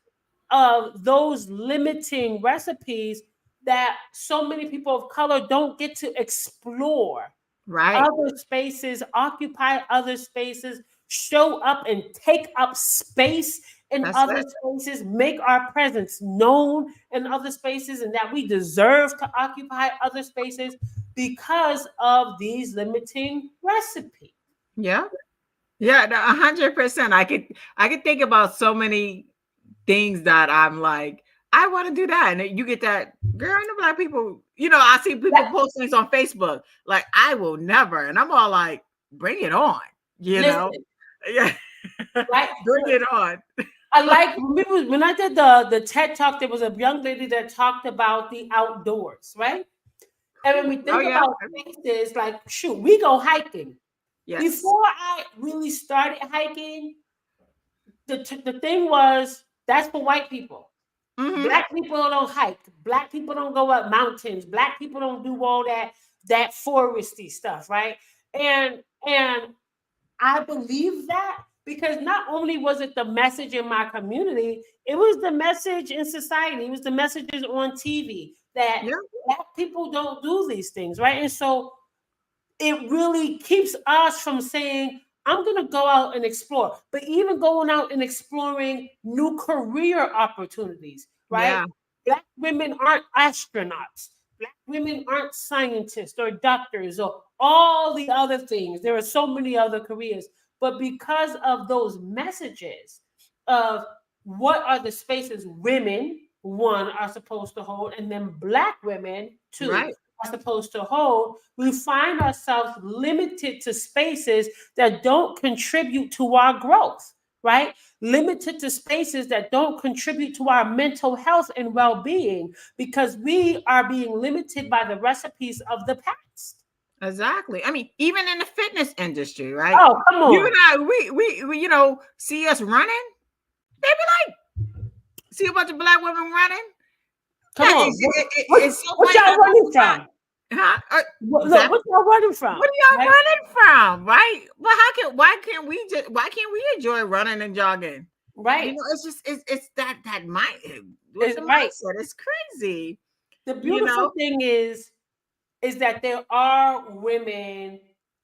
Speaker 2: of those limiting recipes that so many people of color don't get to explore
Speaker 1: Right.
Speaker 2: other spaces, occupy other spaces, show up and take up space in
Speaker 1: That's
Speaker 2: other
Speaker 1: it.
Speaker 2: spaces, make our presence known in other spaces, and that we deserve to occupy other spaces because of these limiting recipes.
Speaker 1: Yeah. Yeah, 100%. I could think about so many things that I'm like, I want to do that. And you get that, girl, I know black people, I see people
Speaker 2: That-
Speaker 1: post things on Facebook, like, I will never. And I'm all like, bring it on, you know?
Speaker 2: Listen,
Speaker 1: Yeah.
Speaker 2: right?
Speaker 1: Bring it on.
Speaker 2: I like when I did the TED talk. There was a young lady that talked about the outdoors, right? And when we
Speaker 1: Oh,
Speaker 2: think
Speaker 1: yeah.
Speaker 2: about spaces, like shoot, we go hiking.
Speaker 1: Yes.
Speaker 2: Before I really started hiking, the thing was that's for white people.
Speaker 1: Hmm.
Speaker 2: Black people don't hike. Black people don't go up mountains. Black people don't do all that foresty stuff, right? And I believe that because not only was it the message in my community, it was the message in society. It was the messages on TV that
Speaker 1: Yeah.
Speaker 2: black people don't do these things, right? And so it really keeps us from saying, I'm going to go out and explore. But even going out and exploring new career opportunities, right?
Speaker 1: Yeah.
Speaker 2: Black women aren't astronauts. Black women aren't scientists or doctors or all the other things. There are so many other careers. But because of those messages of what are the spaces women, one, are supposed to hold, and then black women, two,
Speaker 1: Right.
Speaker 2: are supposed to hold, we find ourselves limited to spaces that don't contribute to our growth, right? Limited to spaces that don't contribute to our mental health and well being because we are being limited by the recipes of the past.
Speaker 1: Exactly. I mean, even in the fitness industry, right?
Speaker 2: Oh, come
Speaker 1: You
Speaker 2: on.
Speaker 1: and I, we see us running. They be like, see a bunch of black women running.
Speaker 2: Come
Speaker 1: It's,
Speaker 2: on.
Speaker 1: it's so
Speaker 2: What
Speaker 1: funny.
Speaker 2: y'all running from?
Speaker 1: Huh?
Speaker 2: Look,
Speaker 1: Exactly.
Speaker 2: what y'all running
Speaker 1: What
Speaker 2: from?
Speaker 1: are y'all
Speaker 2: Right?
Speaker 1: running from? Right? But why can't we enjoy running and jogging?
Speaker 2: Right.
Speaker 1: It's just it's that mind with
Speaker 2: Is
Speaker 1: the
Speaker 2: right.
Speaker 1: mindset. It's crazy.
Speaker 2: The
Speaker 1: You
Speaker 2: beautiful
Speaker 1: know?
Speaker 2: thing is that there are women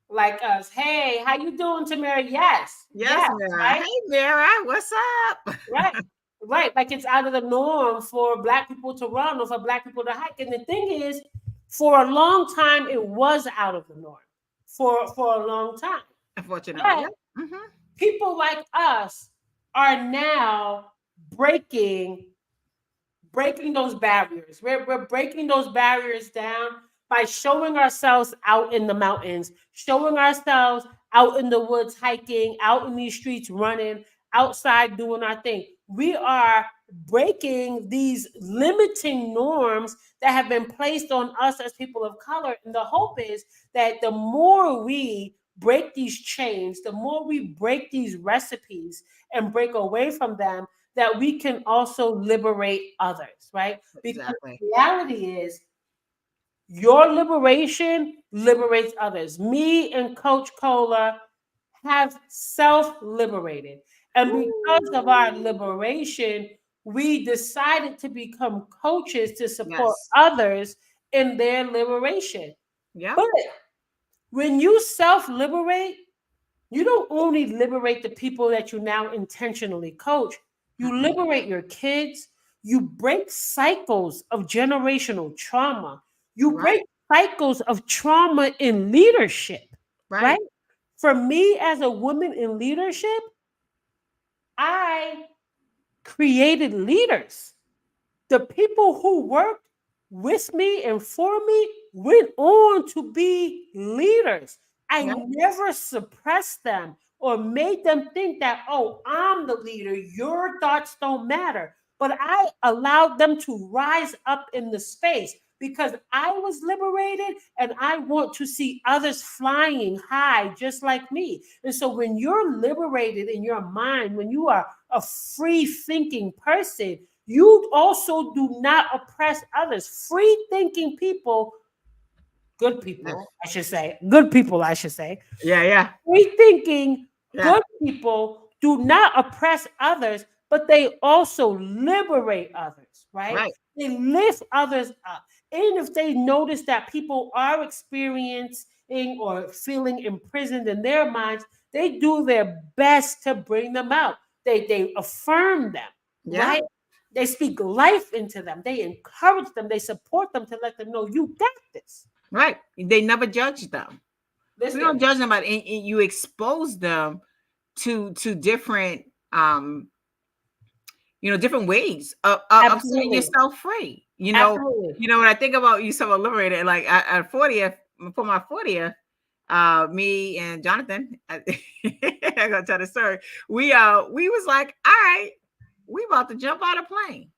Speaker 2: like us. Hey, how you doing, Tamara? Yes,
Speaker 1: Yes,
Speaker 2: yes,
Speaker 1: Mira.
Speaker 2: right,
Speaker 1: Hey, Mira, what's up?
Speaker 2: right, right. Like it's out of the norm for black people to run or for black people to hike. And the thing is, for a long time, it was out of the norm. For a long time,
Speaker 1: Unfortunately,
Speaker 2: but
Speaker 1: yeah. Hmm.
Speaker 2: people like us are now breaking breaking those barriers. We're breaking those barriers down by showing ourselves out in the mountains, showing ourselves out in the woods, hiking, out in these streets, running, outside doing our thing. We are breaking these limiting norms that have been placed on us as people of color. And the hope is that the more we break these chains, the more we break these recipes and break away from them, that we can also liberate others, right? Because
Speaker 1: Exactly.
Speaker 2: the reality is your liberation liberates others. Me and Coach Cola have self-liberated. And because of our
Speaker 1: Ooh.
Speaker 2: liberation, we decided to become coaches to support
Speaker 1: Yes.
Speaker 2: others in their liberation.
Speaker 1: Yep.
Speaker 2: But when you self-liberate, you don't only liberate the people that you now intentionally coach, you
Speaker 1: Mm-mm.
Speaker 2: liberate your kids, you break cycles of generational trauma, you
Speaker 1: Right.
Speaker 2: break cycles of trauma in leadership, right?
Speaker 1: Right.
Speaker 2: For me as a woman in leadership, I created leaders. The people who worked with me and for me went on to be leaders. I
Speaker 1: Yep.
Speaker 2: never suppressed them or made them think that, oh, I'm the leader, your thoughts don't matter. But I allowed them to rise up in the space because I was liberated and I want to see others flying high just like me. And so when you're liberated in your mind, when you are a free thinking person, you also do not oppress others. Free thinking people, good
Speaker 1: Yes.
Speaker 2: people, I should say, good people, I should say,
Speaker 1: Yeah. Yeah.
Speaker 2: free thinking,
Speaker 1: Yeah.
Speaker 2: good people do not oppress others, but they also liberate others, right?
Speaker 1: Right.
Speaker 2: They lift others up. And if they notice that people are experiencing or feeling imprisoned in their minds, they do their best to bring them out. They affirm them,
Speaker 1: Yeah.
Speaker 2: right? They speak life into them. They encourage them. They support them to let them know you got this.
Speaker 1: Right. They never judge them. We don't
Speaker 2: Listen,
Speaker 1: judge them, but you expose them to different different ways of setting
Speaker 2: Absolutely.
Speaker 1: yourself free.
Speaker 2: Absolutely.
Speaker 1: When I think about you, someone liberated, like at 40th, for my 40th, me and Jonathan, I gotta tell the story. We was like, all right, we about to jump out of plane.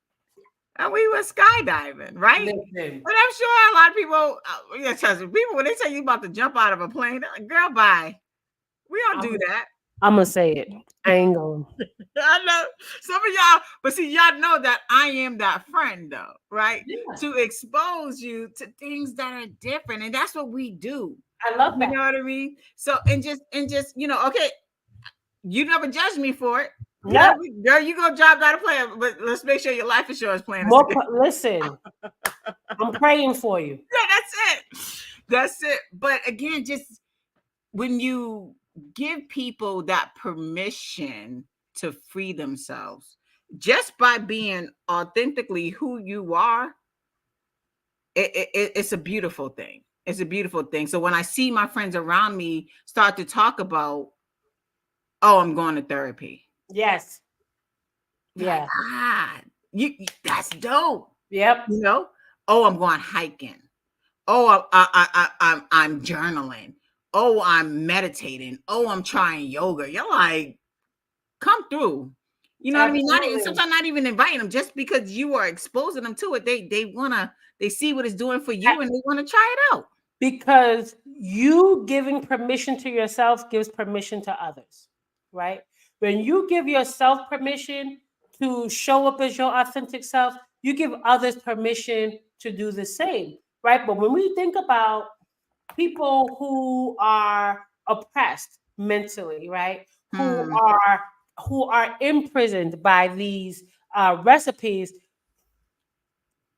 Speaker 1: And we were skydiving, right?
Speaker 2: Listen,
Speaker 1: But I'm sure a lot of people, trust me, people, when they say you about to jump out of a plane, they're like, girl, bye. We don't do that.
Speaker 2: I'm gonna say it. I ain't going.
Speaker 1: I know some of y'all, but see, y'all know that I am that friend, though, right?
Speaker 2: Yeah.
Speaker 1: To expose you to things that are different, and that's what we do.
Speaker 2: I love
Speaker 1: You
Speaker 2: that.
Speaker 1: know what I mean? So, and just okay, you never judged me for it.
Speaker 2: No,
Speaker 1: Girl, you go job out of plan, but let's make sure your life insurance plan is together.
Speaker 2: listen, I'm praying for you.
Speaker 1: Yeah, that's it. That's it. But again, just when you give people that permission to free themselves just by being authentically who you are, it's a beautiful thing. It's a beautiful thing. So when I see my friends around me start to talk about, oh, I'm going to therapy.
Speaker 2: Yes.
Speaker 1: Like,
Speaker 2: Yeah.
Speaker 1: that's dope.
Speaker 2: Yep.
Speaker 1: Oh, I'm going hiking. Oh, I'm journaling. Oh, I'm meditating. Oh, I'm trying yoga. You're like, come through. You know what I mean?
Speaker 2: Absolutely.
Speaker 1: Sometimes not even inviting them, just because you are exposing them to it. They see what it's doing for you, and they want to try it out.
Speaker 2: Because you giving permission to yourself gives permission to others, right? When you give yourself permission to show up as your authentic self, you give others permission to do the same, right? But when we think about people who are oppressed mentally, right? Who
Speaker 1: Hmm.
Speaker 2: are imprisoned by these recipes,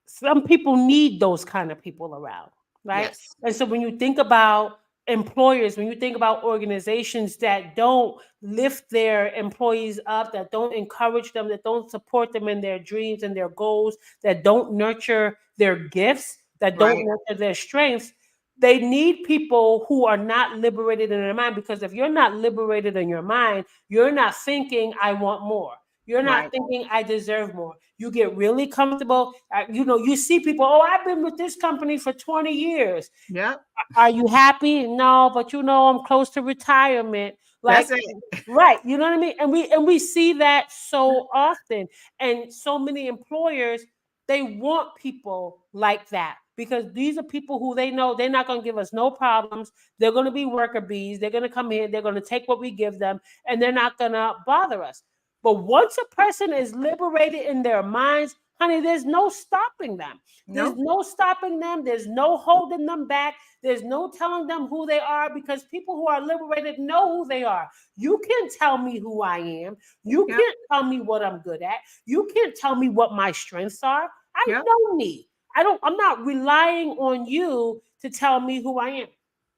Speaker 2: some people need those kind of people around, right?
Speaker 1: Yes.
Speaker 2: And so when you think about employers, when you think about organizations that don't lift their employees up, that don't encourage them, that don't support them in their dreams and their goals, that don't nurture their gifts, that don't
Speaker 1: Right.
Speaker 2: nurture their strengths, they need people who are not liberated in their mind. Because if you're not liberated in your mind, you're not thinking, I want more. You're not
Speaker 1: Right.
Speaker 2: thinking, I deserve more. You get really comfortable. You see people, oh, I've been with this company for 20 years.
Speaker 1: Yep.
Speaker 2: Are you happy? No, but I'm close to retirement. Like,
Speaker 1: That's it.
Speaker 2: right. You know what I mean? And we see that so often. And so many employers, they want people like that, because these are people who they know they're not going to give us no problems. They're going to be worker bees. They're going to come in, they're going to take what we give them, and they're not going to bother us. But once a person is liberated in their minds, honey, there's no stopping them. There's
Speaker 1: Nope.
Speaker 2: no stopping them. There's no holding them back. There's no telling them who they are, because people who are liberated know who they are. You can't tell me who I am. You
Speaker 1: Yep.
Speaker 2: can't tell me what I'm good at. You can't tell me what my strengths are. I
Speaker 1: Yep.
Speaker 2: know me. I'm not relying on you to tell me who I am.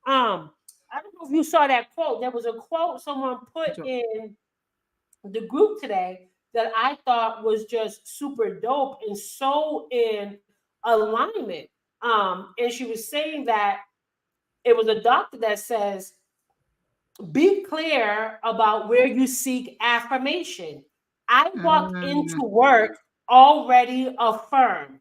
Speaker 2: I don't know if you saw that quote. There was a quote someone put in the group today that I thought was just super dope and so in alignment. And she was saying that it was a doctor that says, be clear about where you seek affirmation. I walk into
Speaker 1: Mm.
Speaker 2: work already affirmed.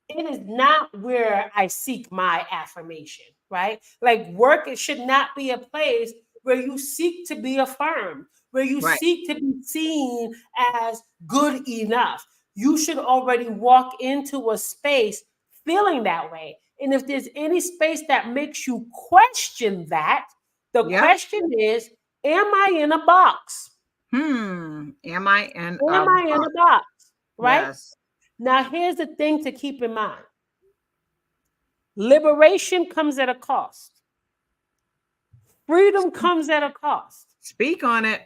Speaker 2: It is not where I seek my affirmation, right? Like, work, it should not be a place where you seek to be affirmed, where you
Speaker 1: Right.
Speaker 2: seek to be seen as good enough. You should already walk into a space feeling that way. And if there's any space that makes you question that, the
Speaker 1: Yep.
Speaker 2: question is, am I in a box?
Speaker 1: Am I in
Speaker 2: Am
Speaker 1: a
Speaker 2: I in
Speaker 1: box?
Speaker 2: a box? Right?
Speaker 1: Yes.
Speaker 2: Now, here's the thing to keep in mind. Liberation comes at a cost. Freedom comes at a cost,
Speaker 1: Speak on it.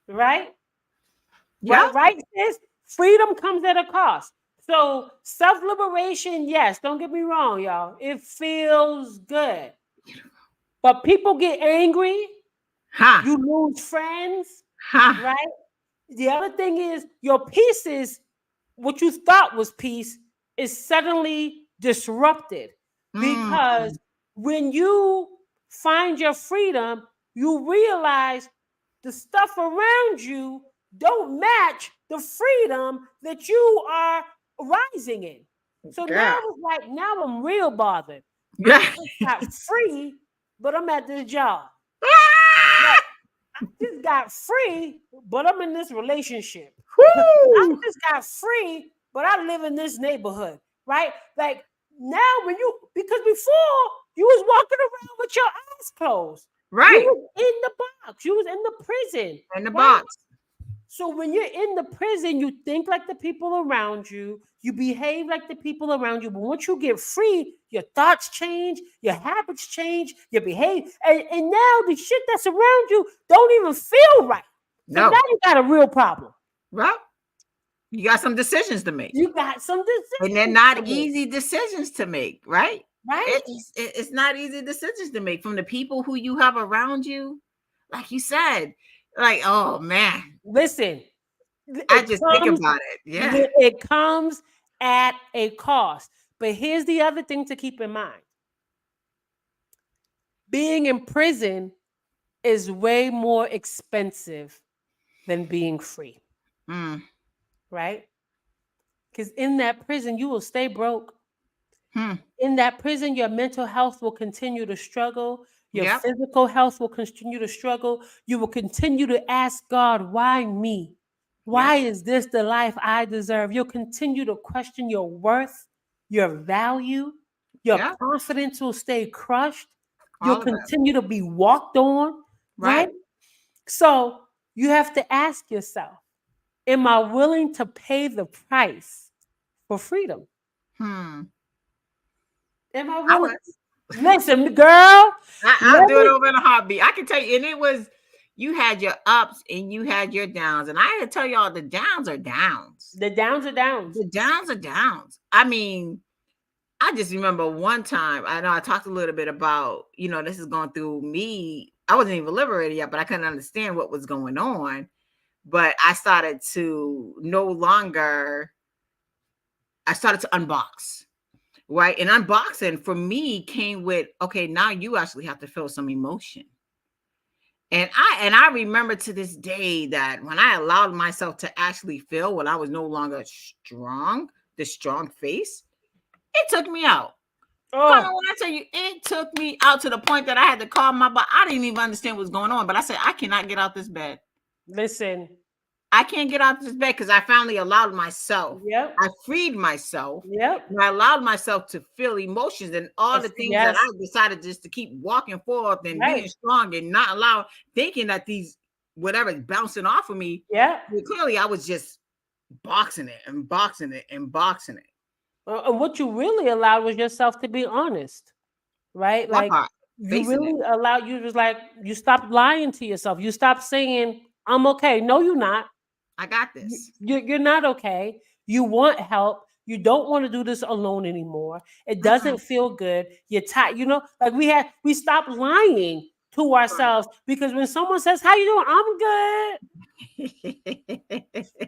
Speaker 2: right?
Speaker 1: Yep.
Speaker 2: Right, sis? Freedom comes at a cost. So self-liberation, yes, don't get me wrong, y'all. It feels good. But people get angry,
Speaker 1: Ha.
Speaker 2: you lose friends,
Speaker 1: Ha.
Speaker 2: right? The other thing is your peace is what you thought was peace is suddenly disrupted, because
Speaker 1: Mm.
Speaker 2: when you find your freedom, you realize the stuff around you don't match the freedom that you are rising in. So now
Speaker 1: Girl.
Speaker 2: it's like, now I'm real bothered. I
Speaker 1: Yeah.
Speaker 2: just got free, but I'm at this job. Like, I just got free, but I'm in this relationship. I
Speaker 1: Woo!
Speaker 2: just got free, but I live in this neighborhood, right? Like now, because before you was walking around with your eyes closed, you
Speaker 1: Right.
Speaker 2: was in the box, you was in the prison,
Speaker 1: In the
Speaker 2: right?
Speaker 1: box.
Speaker 2: So when you're in the prison, you think like the people around you, you behave like the people around you. But once you get free, your thoughts change, your habits change, your behavior, and now the shit that's around you don't even feel right. So now
Speaker 1: No.
Speaker 2: you got a real problem.
Speaker 1: Well, you got some decisions to make.
Speaker 2: You got some
Speaker 1: And they're
Speaker 2: decisions to
Speaker 1: not
Speaker 2: make,
Speaker 1: easy decisions to make, right?
Speaker 2: right?
Speaker 1: It's not easy decisions to make from the people who you have around you. Like you said, like, oh man,
Speaker 2: Listen,
Speaker 1: I
Speaker 2: it
Speaker 1: just think
Speaker 2: comes,
Speaker 1: about it. Yeah.
Speaker 2: it comes at a cost. But here's the other thing to keep in mind: being in prison is way more expensive than being free,
Speaker 1: Mm.
Speaker 2: right? Because in that prison, you will stay broke.
Speaker 1: Hmm.
Speaker 2: In that prison, your mental health will continue to struggle. Your
Speaker 1: Yep.
Speaker 2: physical health will continue to struggle. You will continue to ask God, why me?
Speaker 1: Yep.
Speaker 2: Why is this the life I deserve? You'll continue to question your worth, your value. Your
Speaker 1: Yep.
Speaker 2: confidence will stay crushed. You'll
Speaker 1: All of it.
Speaker 2: continue to be walked on,
Speaker 1: Right.
Speaker 2: right? So you have to ask yourself, am I willing to pay the price for freedom?
Speaker 1: Hmm.
Speaker 2: Am I
Speaker 1: I
Speaker 2: willing?
Speaker 1: was.
Speaker 2: Listen, girl,
Speaker 1: I'll
Speaker 2: let
Speaker 1: do it
Speaker 2: me
Speaker 1: over in a heartbeat. I can tell you, and it was you had your ups and you had your downs. And I had to tell y'all the downs are downs.
Speaker 2: the downs are downs.
Speaker 1: The downs are downs. I mean, I just remember one time, I know I talked a little bit about, this is going through me. I wasn't even liberated yet, but I couldn't understand what was going on. But I started to no longer, I started to unbox, right? And unboxing for me came with, okay, now you actually have to feel some emotion. And I remember to this day that when I allowed myself to actually feel when I was no longer strong, the strong face, it took me out. Carmen,
Speaker 2: Oh,
Speaker 1: when I tell you, it took me out to the point that I had to call my but I didn't even understand what was going on. But I said, I cannot get out this bed.
Speaker 2: listen.
Speaker 1: I can't get out this bed because I finally allowed myself.
Speaker 2: Yep.
Speaker 1: I freed myself.
Speaker 2: Yep.
Speaker 1: And I allowed myself to feel emotions and all the things that
Speaker 2: Yes.
Speaker 1: I decided just to keep walking forth and being
Speaker 2: Right.
Speaker 1: strong and not allow thinking that these whatever is bouncing off of me.
Speaker 2: Yeah.
Speaker 1: Well, clearly, I was just boxing it and boxing it and boxing it.
Speaker 2: And what you really allowed was yourself to be honest, right?
Speaker 1: That
Speaker 2: Like
Speaker 1: part,
Speaker 2: you
Speaker 1: facing it.
Speaker 2: really allowed, you was like, you stopped lying to yourself. You stopped saying, I'm okay. No, you're not.
Speaker 1: I got this.
Speaker 2: You're not okay. You want help. You don't want to do this alone anymore. It
Speaker 1: Mm-mm.
Speaker 2: doesn't feel good. You're tired. Like we stopped lying to
Speaker 1: Right.
Speaker 2: ourselves, because when someone says, how you doing? I'm good.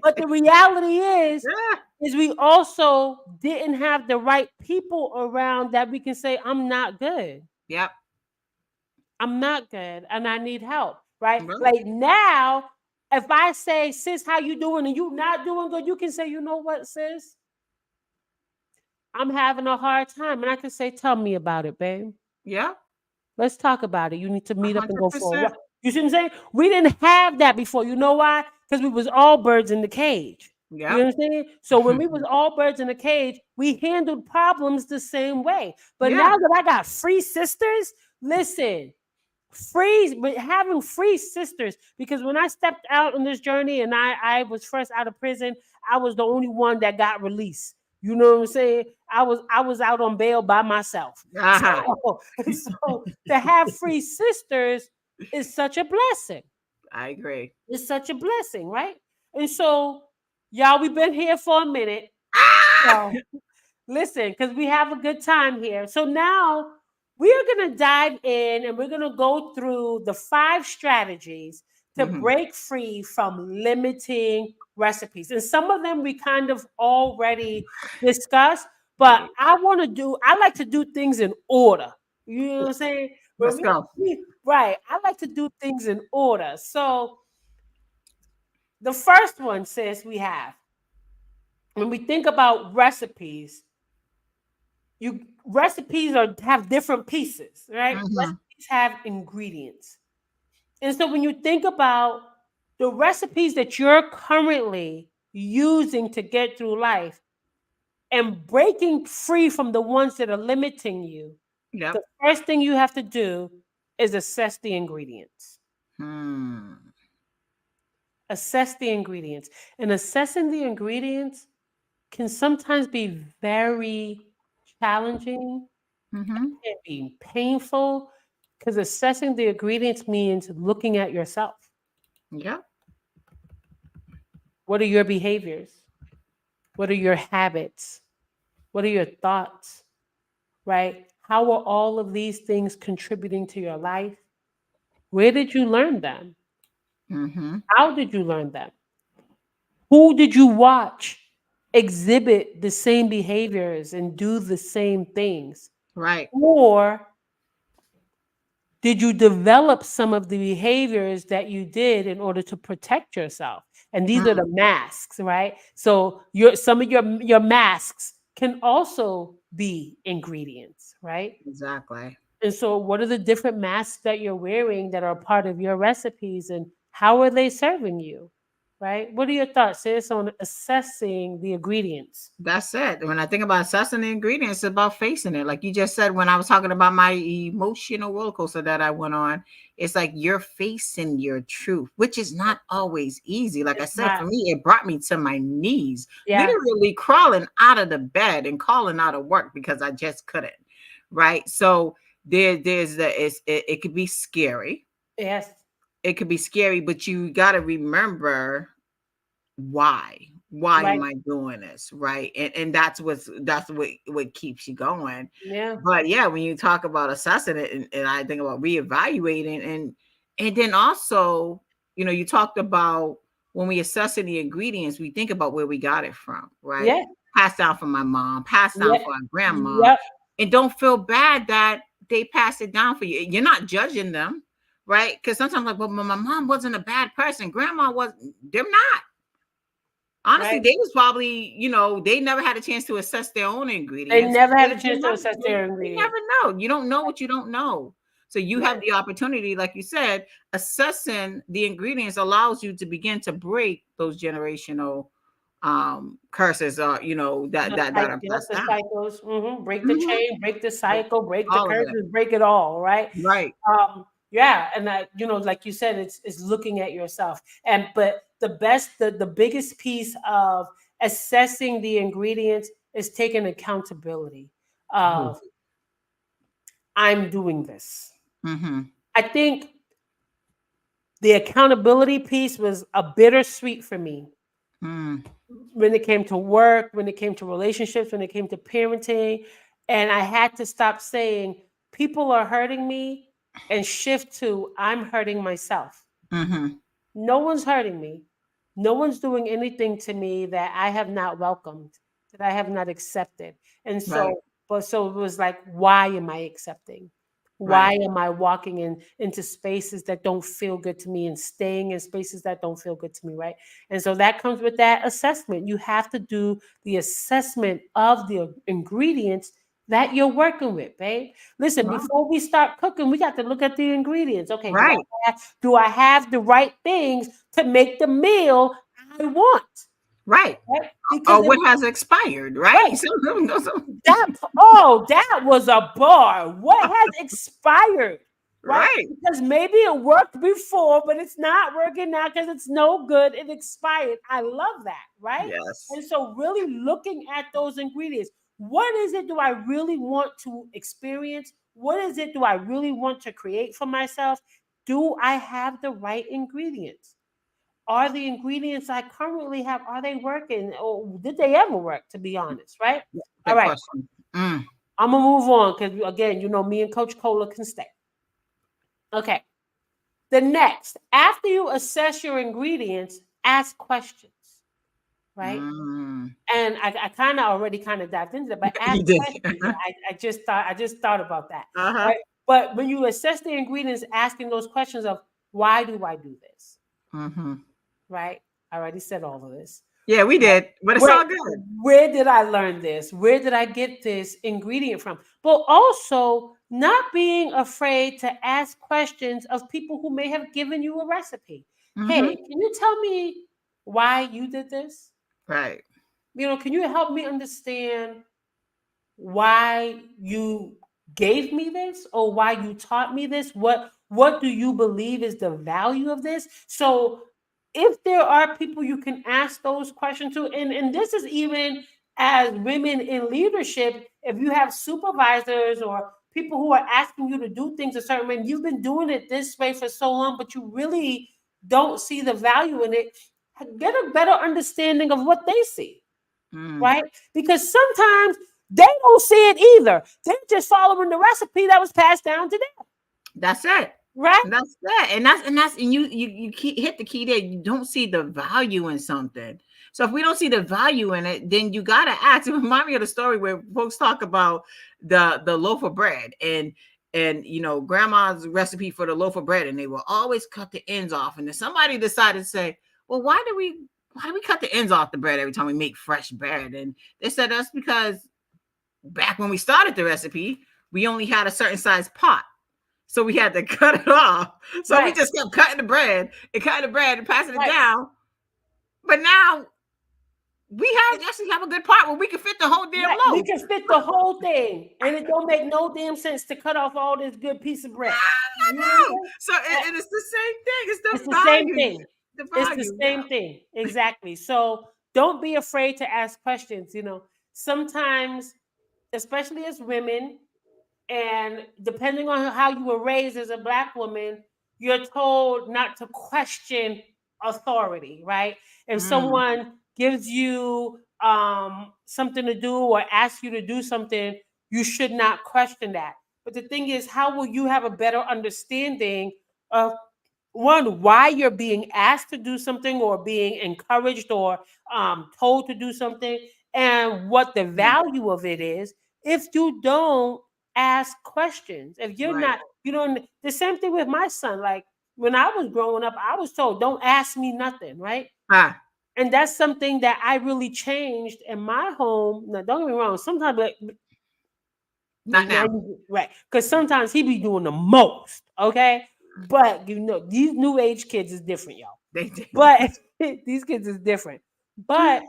Speaker 2: But the reality
Speaker 1: Yeah.
Speaker 2: is we also didn't have the right people around that we can say, I'm not good.
Speaker 1: Yep.
Speaker 2: I'm not good and I need help. Right?
Speaker 1: Right.
Speaker 2: Like now, if I say, sis, how you doing? And you not doing good, you can say, you know what, sis? I'm having a hard time. And I can say, tell me about it, babe.
Speaker 1: Yeah.
Speaker 2: Let's talk about it. You need to
Speaker 1: A
Speaker 2: meet up and
Speaker 1: hundred
Speaker 2: go for a
Speaker 1: percent.
Speaker 2: walk. You see what I'm saying? We didn't have that before. You know why? Because we was all birds in the cage. You
Speaker 1: Yep.
Speaker 2: understand? So when we was all birds in the cage, we handled problems the same way. But
Speaker 1: Yeah.
Speaker 2: now that I got free sisters, listen, but having free sisters, because when I stepped out on this journey and I was first out of prison, I was the only one that got released. You know what I'm saying? I was out on bail by myself.
Speaker 1: Uh-huh.
Speaker 2: So to have free sisters is such a blessing.
Speaker 1: I agree.
Speaker 2: It's such a blessing, right? And so, y'all, we've been here for a minute.
Speaker 1: Ah!
Speaker 2: So listen, because we have a good time here. So now we are going to dive in and we're going to go through the 5 strategies to
Speaker 1: Mhm.
Speaker 2: break free from limiting recipes. And some of them we kind of already discussed,
Speaker 1: We
Speaker 2: but
Speaker 1: did.
Speaker 2: I like to do things in order. You know what I'm saying?
Speaker 1: Let's go.
Speaker 2: Right. I like to do things in order. So The first one says we have, when we think about recipes, recipes have different pieces, right?
Speaker 1: Mm-hmm.
Speaker 2: Recipes have ingredients. And so when you think about the recipes that you're currently using to get through life and breaking free from the ones that are limiting you, the
Speaker 1: Yep.
Speaker 2: first thing you have to do is assess the ingredients.
Speaker 1: Hmm.
Speaker 2: Assess the ingredients. And assessing the ingredients can sometimes be very challenging,
Speaker 1: Mm-hmm.
Speaker 2: can be painful, because assessing the ingredients means looking at yourself.
Speaker 1: Yep.
Speaker 2: What are your behaviors? What are your habits? What are your thoughts? Right? How are all of these things contributing to your life? Where did you learn them?
Speaker 1: Mm-hmm.
Speaker 2: How did you learn them? Who did you watch exhibit the same behaviors and do the same things?
Speaker 1: Right.
Speaker 2: Or did you develop some of the behaviors that you did in order to protect yourself? And these are
Speaker 1: Mm.
Speaker 2: the masks, right? So some of your masks can also be ingredients, right?
Speaker 1: Exactly.
Speaker 2: And so what are the different masks that you're wearing that are part of your recipes, and how are they serving you? Right? What are your thoughts, sis, on assessing the ingredients?
Speaker 1: That's it. When I think about assessing the ingredients, it's about facing it. Like you just said, when I was talking about my emotional roller coaster that I went on, it's like you're facing your truth, which is not always easy. Like I
Speaker 2: It's
Speaker 1: said,
Speaker 2: not.
Speaker 1: for me, it brought me to my knees,
Speaker 2: Yeah.
Speaker 1: literally crawling out of the bed and calling out of work because I just couldn't. Right. So there's it could be scary.
Speaker 2: Yes.
Speaker 1: It could be scary, but you got to remember why
Speaker 2: Right.
Speaker 1: am I doing this, right? And that's what keeps you going.
Speaker 2: Yeah.
Speaker 1: But yeah, when you talk about assessing it, and I think about reevaluating, and then also, you talked about when we assessing the ingredients, we think about where we got it from, right?
Speaker 2: Yeah.
Speaker 1: Passed down from my mom, passed down
Speaker 2: Yeah.
Speaker 1: from our grandma,
Speaker 2: Yep.
Speaker 1: and don't feel bad that they passed it down for you. You're not judging them, right? Because sometimes like, well, my mom wasn't a bad person, grandma was. They're not. Honestly,
Speaker 2: Right.
Speaker 1: they was probably, they never had a chance to assess their own
Speaker 2: They
Speaker 1: ingredients.
Speaker 2: never had a
Speaker 1: They
Speaker 2: chance to
Speaker 1: never,
Speaker 2: assess
Speaker 1: they,
Speaker 2: their
Speaker 1: they
Speaker 2: ingredients.
Speaker 1: never know. You don't know what you don't know. So you have
Speaker 2: Right.
Speaker 1: the opportunity, like you said, assessing the ingredients allows you to begin to break those generational curses, that are
Speaker 2: Yep,
Speaker 1: passed
Speaker 2: the
Speaker 1: down.
Speaker 2: cycles. Break the
Speaker 1: Mhm.
Speaker 2: chain, break the cycle, break the
Speaker 1: All of it.
Speaker 2: curses, break it all. Right.
Speaker 1: Right.
Speaker 2: Yeah, and that, like you said, it's looking at yourself. And but the biggest piece of assessing the ingredients is taking accountability of, I'm doing this.
Speaker 1: Mm-hmm.
Speaker 2: I think the accountability piece was a bittersweet for me
Speaker 1: Mm.
Speaker 2: when it came to work, when it came to relationships, when it came to parenting. And I had to stop saying, people are hurting me, and shift to, I'm hurting myself.
Speaker 1: Mm-hmm.
Speaker 2: No one's hurting me. No one's doing anything to me that I have not welcomed, that I have not accepted. And
Speaker 1: Right.
Speaker 2: so it was like, why am I accepting? Why
Speaker 1: Right.
Speaker 2: am I walking into spaces that don't feel good to me and staying in spaces that don't feel good to me, right? And so that comes with that assessment. You have to do the assessment of the ingredients that you're working with, babe. Listen,
Speaker 1: Right.
Speaker 2: before we start cooking, we got to look at the ingredients. Okay,
Speaker 1: Right.
Speaker 2: do I have the right things to make the meal I want?
Speaker 1: Right.
Speaker 2: Right? Because
Speaker 1: Or
Speaker 2: if,
Speaker 1: what has expired, right?
Speaker 2: right, that was a bar. What has expired? Right?
Speaker 1: right.
Speaker 2: Because maybe it worked before, but it's not working now because it's no good. It expired. I love that, right?
Speaker 1: Yes.
Speaker 2: And so really looking at those ingredients. What is it do I really want to experience? What is it do I really want to create for myself? Do I have the right ingredients? Are the ingredients I currently have, are they working? Or did they ever work, to be honest, right? All
Speaker 1: Good
Speaker 2: right.
Speaker 1: question. Mm.
Speaker 2: I'm gonna move on because again, me and Coach Cola can stay. Okay. The next, after you assess your ingredients, ask questions, right?
Speaker 1: Mm.
Speaker 2: And I kind of already kind of dived into that, but ask
Speaker 1: You did.
Speaker 2: questions. I just thought about that.
Speaker 1: Uh-huh.
Speaker 2: Right. But when you assess the ingredients, asking those questions of, why do I do this?
Speaker 1: Mm-hmm.
Speaker 2: Right? I already said all of this.
Speaker 1: Yeah, we did, but it's
Speaker 2: Where,
Speaker 1: all good.
Speaker 2: where did I learn this? Where did I get this ingredient from? But also not being afraid to ask questions of people who may have given you a recipe. Hey,
Speaker 1: Mm-hmm.
Speaker 2: can you tell me why you did this?
Speaker 1: Right.
Speaker 2: Can you help me understand why you gave me this or why you taught me this? What do you believe is the value of this? So if there are people you can ask those questions to, and this is even as women in leadership, if you have supervisors or people who are asking you to do things a certain way, and you've been doing it this way for so long, but you really don't see the value in it, get a better understanding of what they see,
Speaker 1: Mm.
Speaker 2: right? Because sometimes they don't see it either. They're just following the recipe that was passed down to them,
Speaker 1: That's it.
Speaker 2: right?
Speaker 1: That's it. And hit the key there. You don't see the value in something. So if we don't see the value in it, then you gotta ask. It reminds me of the story where folks talk about the loaf of bread and grandma's recipe for the loaf of bread, and they will always cut the ends off. And then somebody decided to say, well, why do we cut the ends off the bread every time we make fresh bread? And they said that's because back when we started the recipe, we only had a certain size pot. So we had to cut it off. So we
Speaker 2: Right,
Speaker 1: just kept cutting the bread and cutting the bread and passing it
Speaker 2: right,
Speaker 1: down. But now we actually have a good pot where we can fit the whole damn
Speaker 2: right. We
Speaker 1: loaf.
Speaker 2: can fit the whole thing, and it don't make no damn sense to cut off all this good piece of bread.
Speaker 1: I
Speaker 2: You know what I'm
Speaker 1: know.
Speaker 2: saying?
Speaker 1: So and it's the same thing. It's
Speaker 2: It's
Speaker 1: the
Speaker 2: the same
Speaker 1: value.
Speaker 2: thing.
Speaker 1: The
Speaker 2: It's the
Speaker 1: value. Yeah.
Speaker 2: same thing. Exactly. So don't be afraid to ask questions. Sometimes, especially as women, and depending on how you were raised as a Black woman, you're told not to question authority, right? If
Speaker 1: Mm,
Speaker 2: someone gives you something to do or asks you to do something, you should not question that. But the thing is, how will you have a better understanding of one, why you're being asked to do something or being encouraged or told to do something, and what the
Speaker 1: mm,
Speaker 2: value of it is if you don't ask questions? If you're
Speaker 1: right.
Speaker 2: not, the same thing with my son. Like when I was growing up, I was told, don't ask me nothing, right?
Speaker 1: Ah,
Speaker 2: And that's something that I really changed in my home. Now, don't get me wrong, sometimes,
Speaker 1: not now.
Speaker 2: right? Because sometimes he be doing the most, okay? But these new age kids is different, y'all.
Speaker 1: They did.
Speaker 2: But these kids is different. But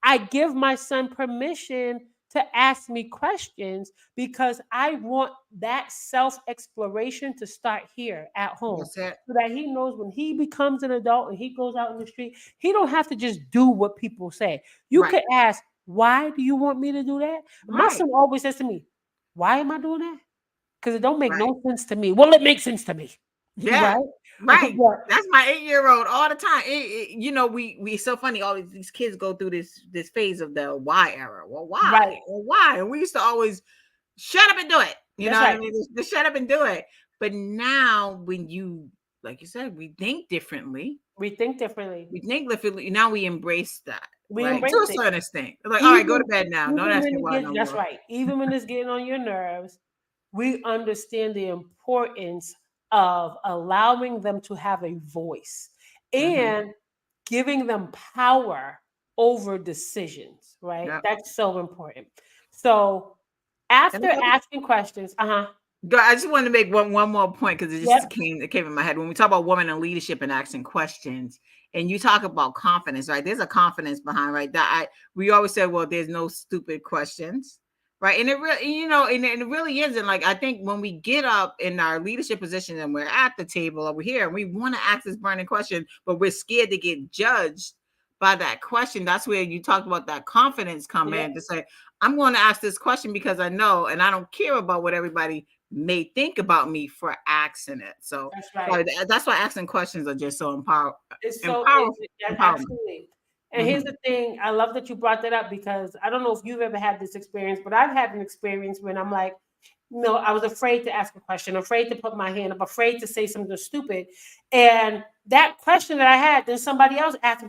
Speaker 2: I give my son permission to ask me questions because I want that self exploration to start here at home,
Speaker 1: That's it.
Speaker 2: so that he knows when he becomes an adult and he goes out in the street, he don't have to just do what people say. You
Speaker 1: Right.
Speaker 2: could ask, why do you want me to do that? My
Speaker 1: Right.
Speaker 2: son always says to me, why am I doing that? Because it don't make
Speaker 1: Right.
Speaker 2: no sense to me. Well, it makes sense to me,
Speaker 1: Yeah.
Speaker 2: right?
Speaker 1: Right.
Speaker 2: But
Speaker 1: That's my 8-year-old all the time. We so funny. All these kids go through this phase of the why era. Well, why?
Speaker 2: right,
Speaker 1: Well, why? And we used to always shut up and do it. You know
Speaker 2: that's
Speaker 1: what I
Speaker 2: right.
Speaker 1: mean? Just shut up and do it. But now, when like you said, we think differently.
Speaker 2: We think differently.
Speaker 1: We think differently. Now we embrace that,
Speaker 2: We
Speaker 1: right? To
Speaker 2: embrace
Speaker 1: a
Speaker 2: it.
Speaker 1: certain extent. It's like, all right, go to
Speaker 2: Even
Speaker 1: bed now. Don't
Speaker 2: even
Speaker 1: ask
Speaker 2: when
Speaker 1: me
Speaker 2: it
Speaker 1: why
Speaker 2: gets
Speaker 1: no
Speaker 2: that's
Speaker 1: more.
Speaker 2: right. Even when it's getting on your nerves, we understand the importance of allowing them to have a voice
Speaker 1: Mm-hmm.
Speaker 2: and giving them power over decisions, right?
Speaker 1: Yeah.
Speaker 2: That's so important. So after asking questions,
Speaker 1: I just wanted to make one more point because
Speaker 2: yep,
Speaker 1: it came in my head when we talk about women in leadership and asking questions, and you talk about confidence, right? There's a confidence behind, right? We always say, well, there's no stupid questions, right? And it really, and it really isn't. Like I think when we get up in our leadership position and we're at the table over here, and we want to ask this burning question, but we're scared to get judged by that question. That's where you talked about that confidence come
Speaker 2: yep,
Speaker 1: in to say, I'm going to ask this question because I know, and I don't care about what everybody may think about me for asking it. So
Speaker 2: that's right.
Speaker 1: that's why asking questions are just so
Speaker 2: It's so
Speaker 1: empower, empowerment.
Speaker 2: absolutely. And here's
Speaker 1: Mm-hmm.
Speaker 2: the thing, I love that you brought that up because I don't know if you've ever had this experience, but I've had an experience when I'm like, I was afraid to ask a question, afraid to put my hand up, afraid to say something stupid. And that question that I had, then somebody else asked,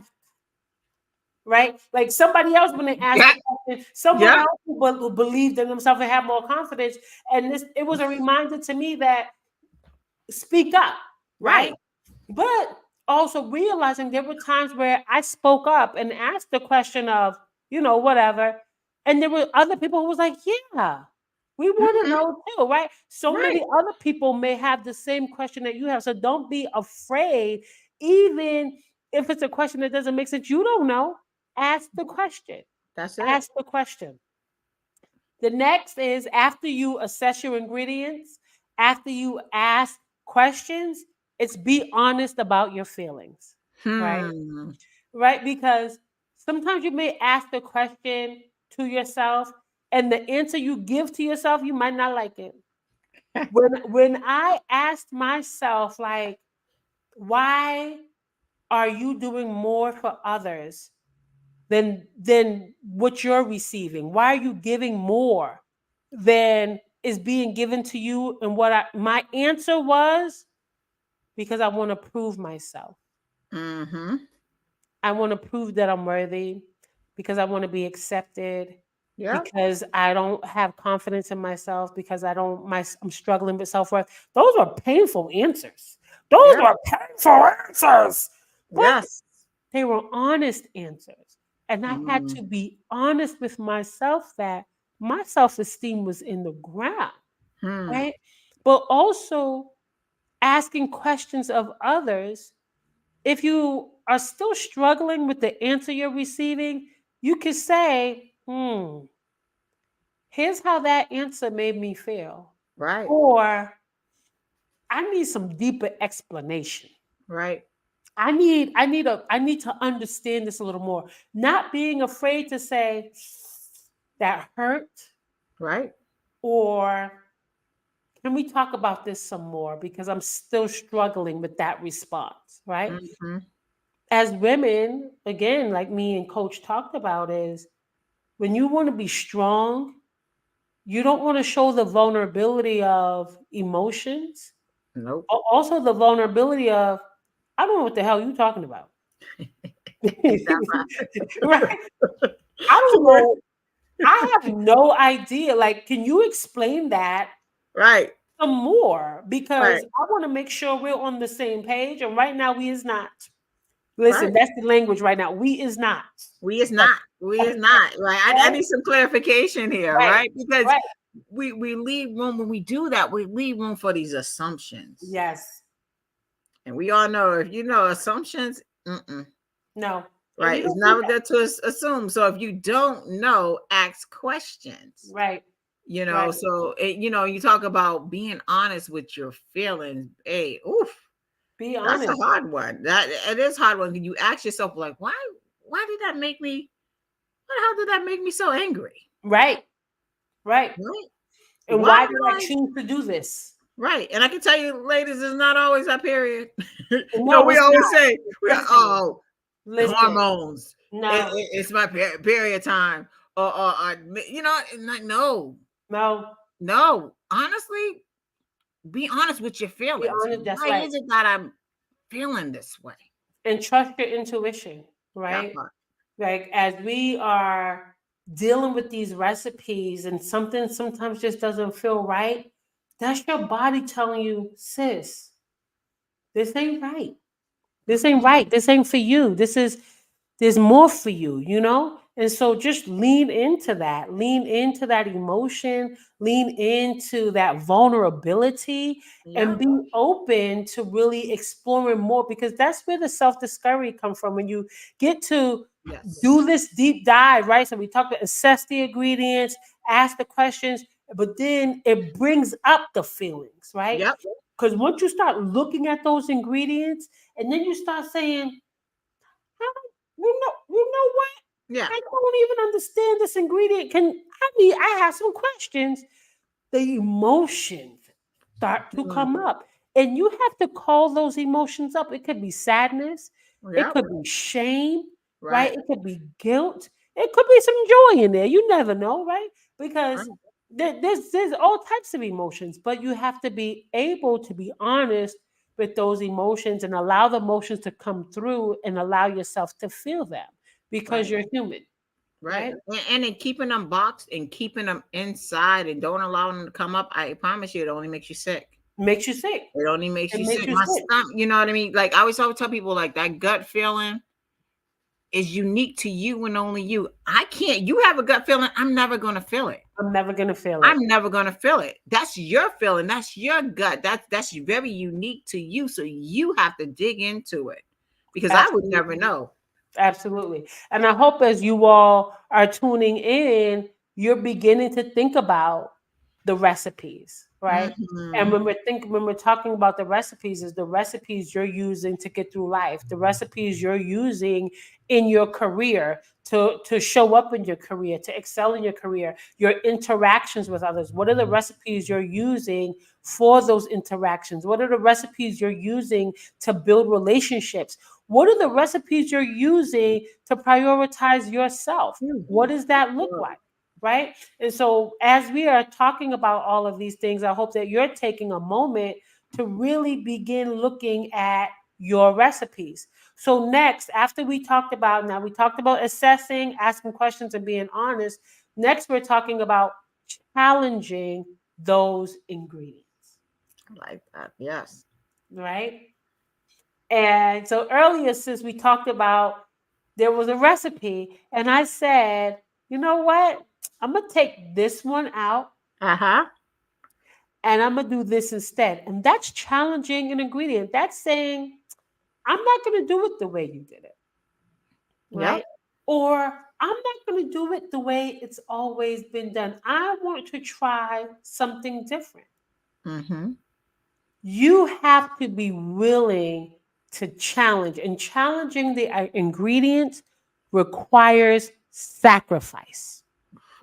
Speaker 2: right? Like somebody else when they asked
Speaker 1: Yeah,
Speaker 2: the question, someone
Speaker 1: yeah,
Speaker 2: else who believed in themselves and had more confidence. And it was a reminder to me that speak up, right?
Speaker 1: right.
Speaker 2: But also realizing there were times where I spoke up and asked the question of, whatever. And there were other people who was like, yeah, we want to
Speaker 1: Mhm.
Speaker 2: know too, right? So
Speaker 1: Right.
Speaker 2: many other people may have the same question that you have. So don't be afraid, even if it's a question that doesn't make sense. You don't know. Ask the question.
Speaker 1: That's it.
Speaker 2: Ask the question. The next is after you assess your ingredients, after you ask questions, it's be honest about your feelings, right?
Speaker 1: Hmm.
Speaker 2: Right? Because sometimes you may ask the question to yourself, and the answer you give to yourself, you might not like it. When I asked myself, like, why are you doing more for others than what you're receiving? Why are you giving more than is being given to you? And my answer was because I want to prove myself.
Speaker 1: Mm-hmm.
Speaker 2: I want to prove that I'm worthy, because I want to be accepted,
Speaker 1: Yep.
Speaker 2: because I don't have confidence in myself, because I'm struggling with self-worth. Those were painful answers. Those
Speaker 1: Yep.
Speaker 2: were painful answers. But
Speaker 1: Yes.
Speaker 2: they were honest answers. And I had
Speaker 1: Mm.
Speaker 2: to be honest with myself that my self-esteem was in the ground,
Speaker 1: Hmm.
Speaker 2: right? But also asking questions of others. If you are still struggling with the answer you're receiving, you could say, here's how that answer made me feel.
Speaker 1: Right.
Speaker 2: Or I need some deeper explanation.
Speaker 1: Right.
Speaker 2: I need to understand this a little more. Not being afraid to say that hurt,
Speaker 1: Right.
Speaker 2: or can we talk about this some more, because I'm still struggling with that response, right?
Speaker 1: Mm-hmm.
Speaker 2: As women, again, like me and coach talked about, is when you want to be strong, you don't want to show the vulnerability of emotions,
Speaker 1: Nope.
Speaker 2: also the vulnerability of, I don't know what the hell you're talking about.
Speaker 1: That
Speaker 2: Right? I don't
Speaker 1: part.
Speaker 2: know. I have no idea. Like, can you explain that
Speaker 1: Right.
Speaker 2: some more? Because
Speaker 1: Right.
Speaker 2: I want to make sure we're on the same page. And right now, we is not.
Speaker 1: Right.
Speaker 2: Listen, that's the language right now. We is not.
Speaker 1: We is not. We is not. Right. I
Speaker 2: Okay?
Speaker 1: need some clarification here,
Speaker 2: Right.
Speaker 1: right? Because
Speaker 2: Right.
Speaker 1: we leave room when we do that, we leave room for these assumptions.
Speaker 2: Yes.
Speaker 1: And we all know if you know assumptions,
Speaker 2: No. And we
Speaker 1: right? It's
Speaker 2: don't do
Speaker 1: never
Speaker 2: that.
Speaker 1: good to assume. So if you don't know, ask questions.
Speaker 2: Right.
Speaker 1: You know,
Speaker 2: Right.
Speaker 1: so you talk about being honest with your feelings. Hey, oof,
Speaker 2: Be
Speaker 1: that's a
Speaker 2: honest.
Speaker 1: hard one. That it is hard one. You ask yourself, like, why did that make me? What the hell did that make me so angry?
Speaker 2: Right. Right.
Speaker 1: Right?
Speaker 2: And
Speaker 1: Why
Speaker 2: why
Speaker 1: am
Speaker 2: did I
Speaker 1: I
Speaker 2: choose to do this?
Speaker 1: right? And I can tell you, ladies, it's not always that period.
Speaker 2: No,
Speaker 1: We
Speaker 2: it's
Speaker 1: always
Speaker 2: not.
Speaker 1: say,
Speaker 2: Listen.
Speaker 1: oh,
Speaker 2: Listen.
Speaker 1: hormones.
Speaker 2: No.
Speaker 1: It's my period time. And like, no,
Speaker 2: No.
Speaker 1: no. Honestly, be honest with your
Speaker 2: Be
Speaker 1: feelings.
Speaker 2: honest. That's
Speaker 1: Why
Speaker 2: right.
Speaker 1: is it that I'm feeling this way?
Speaker 2: And trust your intuition.
Speaker 1: That
Speaker 2: Right.
Speaker 1: part.
Speaker 2: Like, as we are dealing with these recipes and something sometimes just doesn't feel right, that's your body telling you, sis, this ain't right. This ain't right. This ain't for you. There's more for you, you know? And so just lean into that. Lean into that emotion, lean into that vulnerability, and
Speaker 1: Yep.
Speaker 2: be open to really exploring more, because that's where the self-discovery comes from. When you get to do
Speaker 1: Yes.
Speaker 2: this deep dive, right? So we talked about assess the ingredients, ask the questions, but then it brings up the feelings, right?
Speaker 1: Yep.
Speaker 2: Because once you start looking at those ingredients, and then you start saying, "How- you know what?
Speaker 1: Yeah.
Speaker 2: I don't even understand this ingredient. I have some questions." The emotions start to
Speaker 1: Mm.
Speaker 2: come up. And you have to call those emotions up. It could be sadness, it
Speaker 1: Yep.
Speaker 2: could be shame, right?
Speaker 1: Right.
Speaker 2: It could be guilt, it could be some joy in there. You never know, right?
Speaker 1: Right.
Speaker 2: Because there's all types of emotions, but you have to be able to be honest with those emotions and allow the emotions to come through and allow yourself to feel them, because
Speaker 1: Right.
Speaker 2: you're human,
Speaker 1: Right.
Speaker 2: right?
Speaker 1: And in keeping them boxed and keeping them inside and don't allow them to come up, I promise you, it only makes you sick.
Speaker 2: Makes you sick.
Speaker 1: It only makes
Speaker 2: It
Speaker 1: you
Speaker 2: makes
Speaker 1: sick.
Speaker 2: you
Speaker 1: My
Speaker 2: sick.
Speaker 1: stomach, you know what I mean? Like I always tell people, like that gut feeling is unique to you and only you. I can't. You have a gut feeling. I'm never gonna feel it.
Speaker 2: I'm never gonna feel it.
Speaker 1: I'm never gonna feel it. That's your feeling. That's your gut. That's very unique to you. So you have to dig into it because I would never
Speaker 2: Absolutely.
Speaker 1: know.
Speaker 2: Absolutely. And I hope as you all are tuning in, you're beginning to think about the recipes, right? And
Speaker 1: Hmm.
Speaker 2: when we're talking about the recipes, is the recipes you're using to get through life, the recipes you're using in your career to show up in your career, to excel in your career, your interactions with others. What are the recipes you're using for those interactions? What are the recipes you're using to build relationships? What are the recipes you're using to prioritize yourself? What does that look like? Right. And so, as we are talking about all of these things, I hope that you're taking a moment to really begin looking at your recipes. So, next, after we talked about assessing, asking questions, and being honest. Next, we're talking about challenging those ingredients.
Speaker 1: Like that. Yes.
Speaker 2: Right. And so earlier, since we talked about there was a recipe, and I said, you know what? I'm going to take this one out
Speaker 1: Uh-huh.
Speaker 2: and I'm going to do this instead. And that's challenging an ingredient. That's saying, I'm not going to do it the way you did it,
Speaker 1: Yep.
Speaker 2: right? Or I'm not going to do it the way it's always been done. I want to try something different.
Speaker 1: Mm-hmm.
Speaker 2: You have to be willing to challenge, and challenging the ingredients requires sacrifice.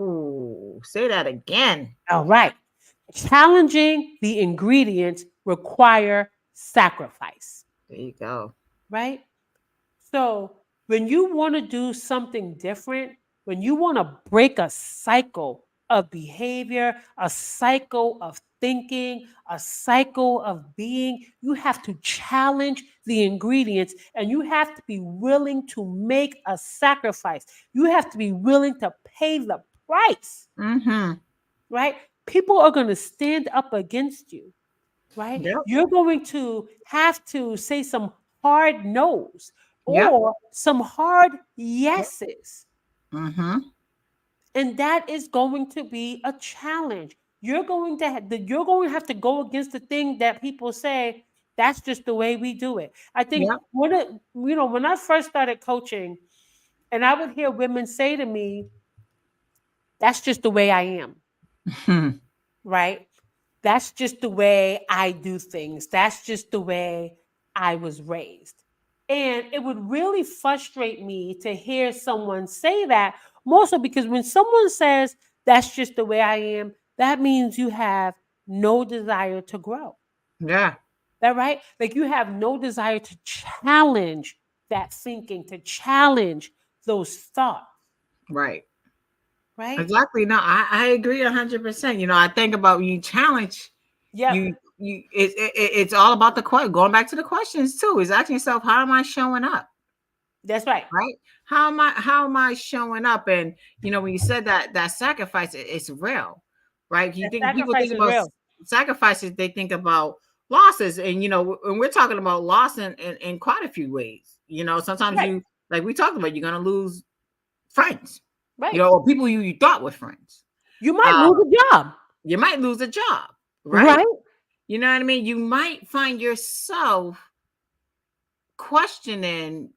Speaker 1: Ooh, say that again.
Speaker 2: All right. Challenging the ingredients require sacrifice,
Speaker 1: There you go.
Speaker 2: right? So, when you want to do something different, when you want to break a cycle of behavior, a cycle of thinking, a cycle of being, you have to challenge the ingredients and you have to be willing to make a sacrifice. You have to be willing to pay the price,
Speaker 1: Mm-hmm.
Speaker 2: right? People are going to stand up against you, right?
Speaker 1: Yep.
Speaker 2: You're going to have to say some hard no's
Speaker 1: Yep.
Speaker 2: or some hard
Speaker 1: Yep.
Speaker 2: yeses.
Speaker 1: Mm-hmm.
Speaker 2: And that is going to be a challenge. You're going to have to go against the thing that people say that's just the way we do it. I think
Speaker 1: Yep.
Speaker 2: when I first started coaching and I would hear women say to me, that's just the way I am, right? That's just the way I do things. That's just the way I was raised. And it would really frustrate me to hear someone say that, more so because when someone says, that's just the way I am, that means you have no desire to grow.
Speaker 1: Yeah.
Speaker 2: That right? Like you have no desire to challenge that thinking, to challenge those thoughts,
Speaker 1: Right.
Speaker 2: right?
Speaker 1: Exactly. No, I agree 100%. You know, I think about when you challenge,
Speaker 2: Yep,
Speaker 1: it's all about the question. Going back to the questions too, is asking yourself, how am I showing up?
Speaker 2: that's right.
Speaker 1: Right? How am I showing up? And you know, when you said that sacrifice, it's real, right? You
Speaker 2: That
Speaker 1: think people
Speaker 2: sacrifice
Speaker 1: think
Speaker 2: is
Speaker 1: about
Speaker 2: real.
Speaker 1: sacrifices, they think about losses, and you know, and we're talking about loss in quite a few ways. You know, sometimes
Speaker 2: Right,
Speaker 1: you like we talked about, you're gonna lose friends, you
Speaker 2: right.
Speaker 1: know, or people you thought were friends.
Speaker 2: You might
Speaker 1: Uh,
Speaker 2: lose a job,
Speaker 1: you might lose a job, right?
Speaker 2: right?
Speaker 1: You know what I mean? You might find yourself questioning,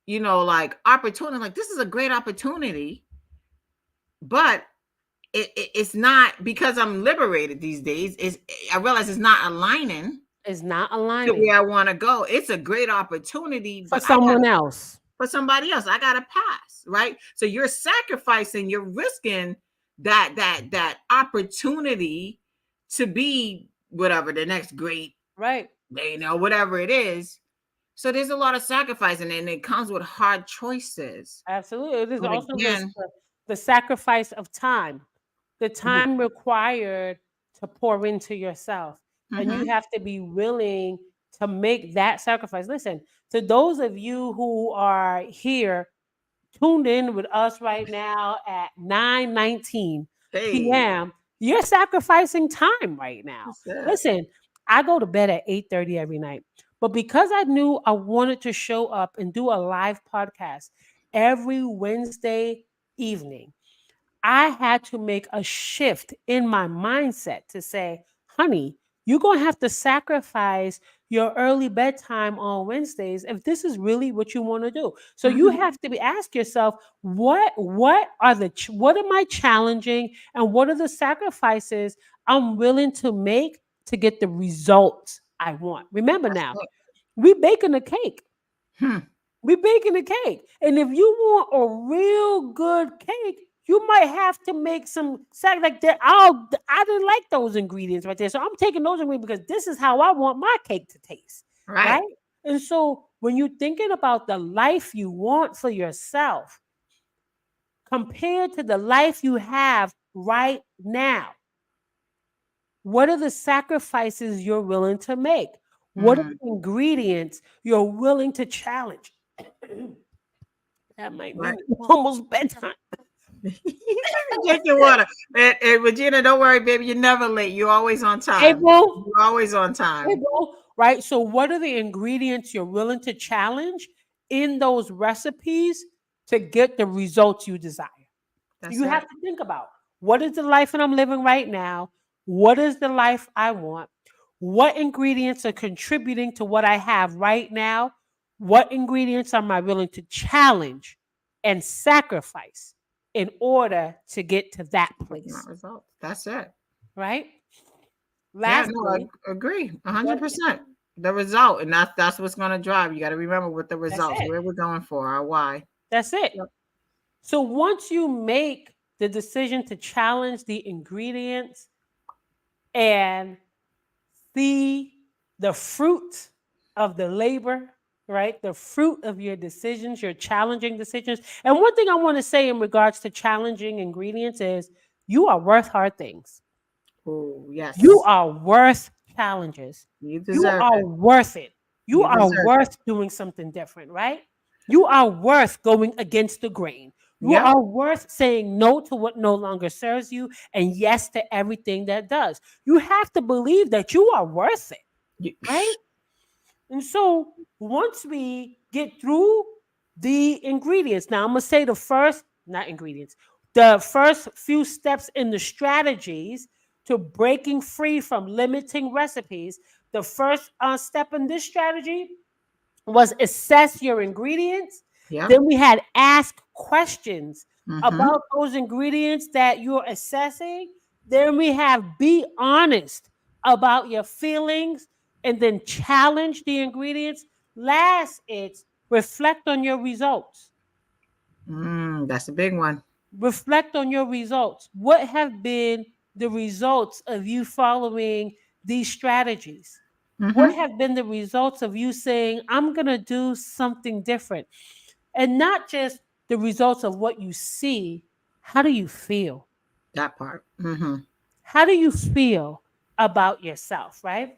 Speaker 1: you know, like opportunity, like this is a great opportunity, but it's not because I'm liberated these days. Is I realize it's not aligning
Speaker 2: Is not
Speaker 1: to
Speaker 2: aligning
Speaker 1: where I want to go. It's a great opportunity,
Speaker 2: for
Speaker 1: but I got
Speaker 2: someone else.
Speaker 1: for somebody else. I got to pass, right? So you're sacrificing, you're risking that opportunity to be whatever the next great,
Speaker 2: Right.
Speaker 1: you know, whatever it is. So there's a lot of sacrificing, and it comes with hard choices.
Speaker 2: Absolutely. It is
Speaker 1: But
Speaker 2: also
Speaker 1: again,
Speaker 2: the sacrifice of time, the time required to pour into yourself. And you
Speaker 1: mm-hmm.
Speaker 2: have to be willing to make that sacrifice. Listen, to those of you who are here tuned in with us right now at 9:19
Speaker 1: Hey,
Speaker 2: p.m., you're sacrificing time right now.
Speaker 1: what's that?
Speaker 2: Listen, I go to bed at 8:30 every night. But because I knew I wanted to show up and do a live podcast every Wednesday evening, I had to make a shift in my mindset to say, honey, you're going to have to sacrifice your early bedtime on Wednesdays if this is really what you want to do. So you
Speaker 1: Mhm.
Speaker 2: have to ask yourself, what am I challenging and what are the sacrifices I'm willing to make to get the results I want? Remember
Speaker 1: That's
Speaker 2: now,
Speaker 1: it.
Speaker 2: we baking a cake.
Speaker 1: Hmm.
Speaker 2: We baking a cake. And if you want a real good cake, you might have to make some like that. I didn't like those ingredients right there. So I'm taking those ingredients because this is how I want my cake to taste.
Speaker 1: Right.
Speaker 2: Right. And so when you're thinking about the life you want for yourself compared to the life you have right now, what are the sacrifices you're willing to make? What are
Speaker 1: Mm.
Speaker 2: the ingredients you're willing to challenge? That might
Speaker 1: Right.
Speaker 2: mean it's almost bedtime.
Speaker 1: Drink your water. And Regina, don't worry, baby. You're never late. You're always on
Speaker 2: Hey,
Speaker 1: time.
Speaker 2: bro.
Speaker 1: You're always on
Speaker 2: Hey,
Speaker 1: time.
Speaker 2: bro. Right. So, what are the ingredients you're willing to challenge in those recipes to get the results you desire?
Speaker 1: That's
Speaker 2: You have
Speaker 1: it.
Speaker 2: to think about what is the life that I'm living right now? What is the life I want? What ingredients are contributing to what I have right now? What ingredients am I willing to challenge and sacrifice in order to get to that
Speaker 1: Not
Speaker 2: place?
Speaker 1: results. That's it.
Speaker 2: Right?
Speaker 1: Yeah, no,
Speaker 2: Lastly,
Speaker 1: I agree.
Speaker 2: what
Speaker 1: 100%. The result. And that's what's gonna drive. You got to remember what the
Speaker 2: that's
Speaker 1: results,
Speaker 2: it.
Speaker 1: where we're going for, our why.
Speaker 2: That's it.
Speaker 1: Yep.
Speaker 2: So once you make the decision to challenge the ingredients and see the fruit of the labor, right? The fruit of your decisions, your challenging decisions. And one thing I want to say in regards to challenging ingredients is you are worth hard things.
Speaker 1: Oh,
Speaker 2: You
Speaker 1: yes.
Speaker 2: are worth challenges.
Speaker 1: You
Speaker 2: You
Speaker 1: deserve
Speaker 2: are
Speaker 1: it.
Speaker 2: worth it. You
Speaker 1: You
Speaker 2: are
Speaker 1: deserve it.
Speaker 2: worth doing something different, right? You are worth going against the grain. You
Speaker 1: Yep.
Speaker 2: are worth saying no to what no longer serves you and yes to everything that does. You have to believe that you are worth it,
Speaker 1: You,
Speaker 2: right? And so once we get through the ingredients, now I'm going to say the first, not ingredients, the first few steps in the strategies to breaking free from limiting recipes. The first step in this strategy was assess your ingredients.
Speaker 1: yep.
Speaker 2: Then we had ask questions
Speaker 1: Mm-hmm.
Speaker 2: about those ingredients that you're assessing. Then we have be honest about your feelings and then challenge the ingredients. Last, it's reflect on your results.
Speaker 1: That's a big one.
Speaker 2: Reflect on your results. What have been the results of you following these strategies? What
Speaker 1: Mm-hmm.
Speaker 2: have been the results of you saying, I'm going to do something different? And not just the results of what you see. How do you feel?
Speaker 1: That part. Mm-hmm.
Speaker 2: How do you feel about yourself, right?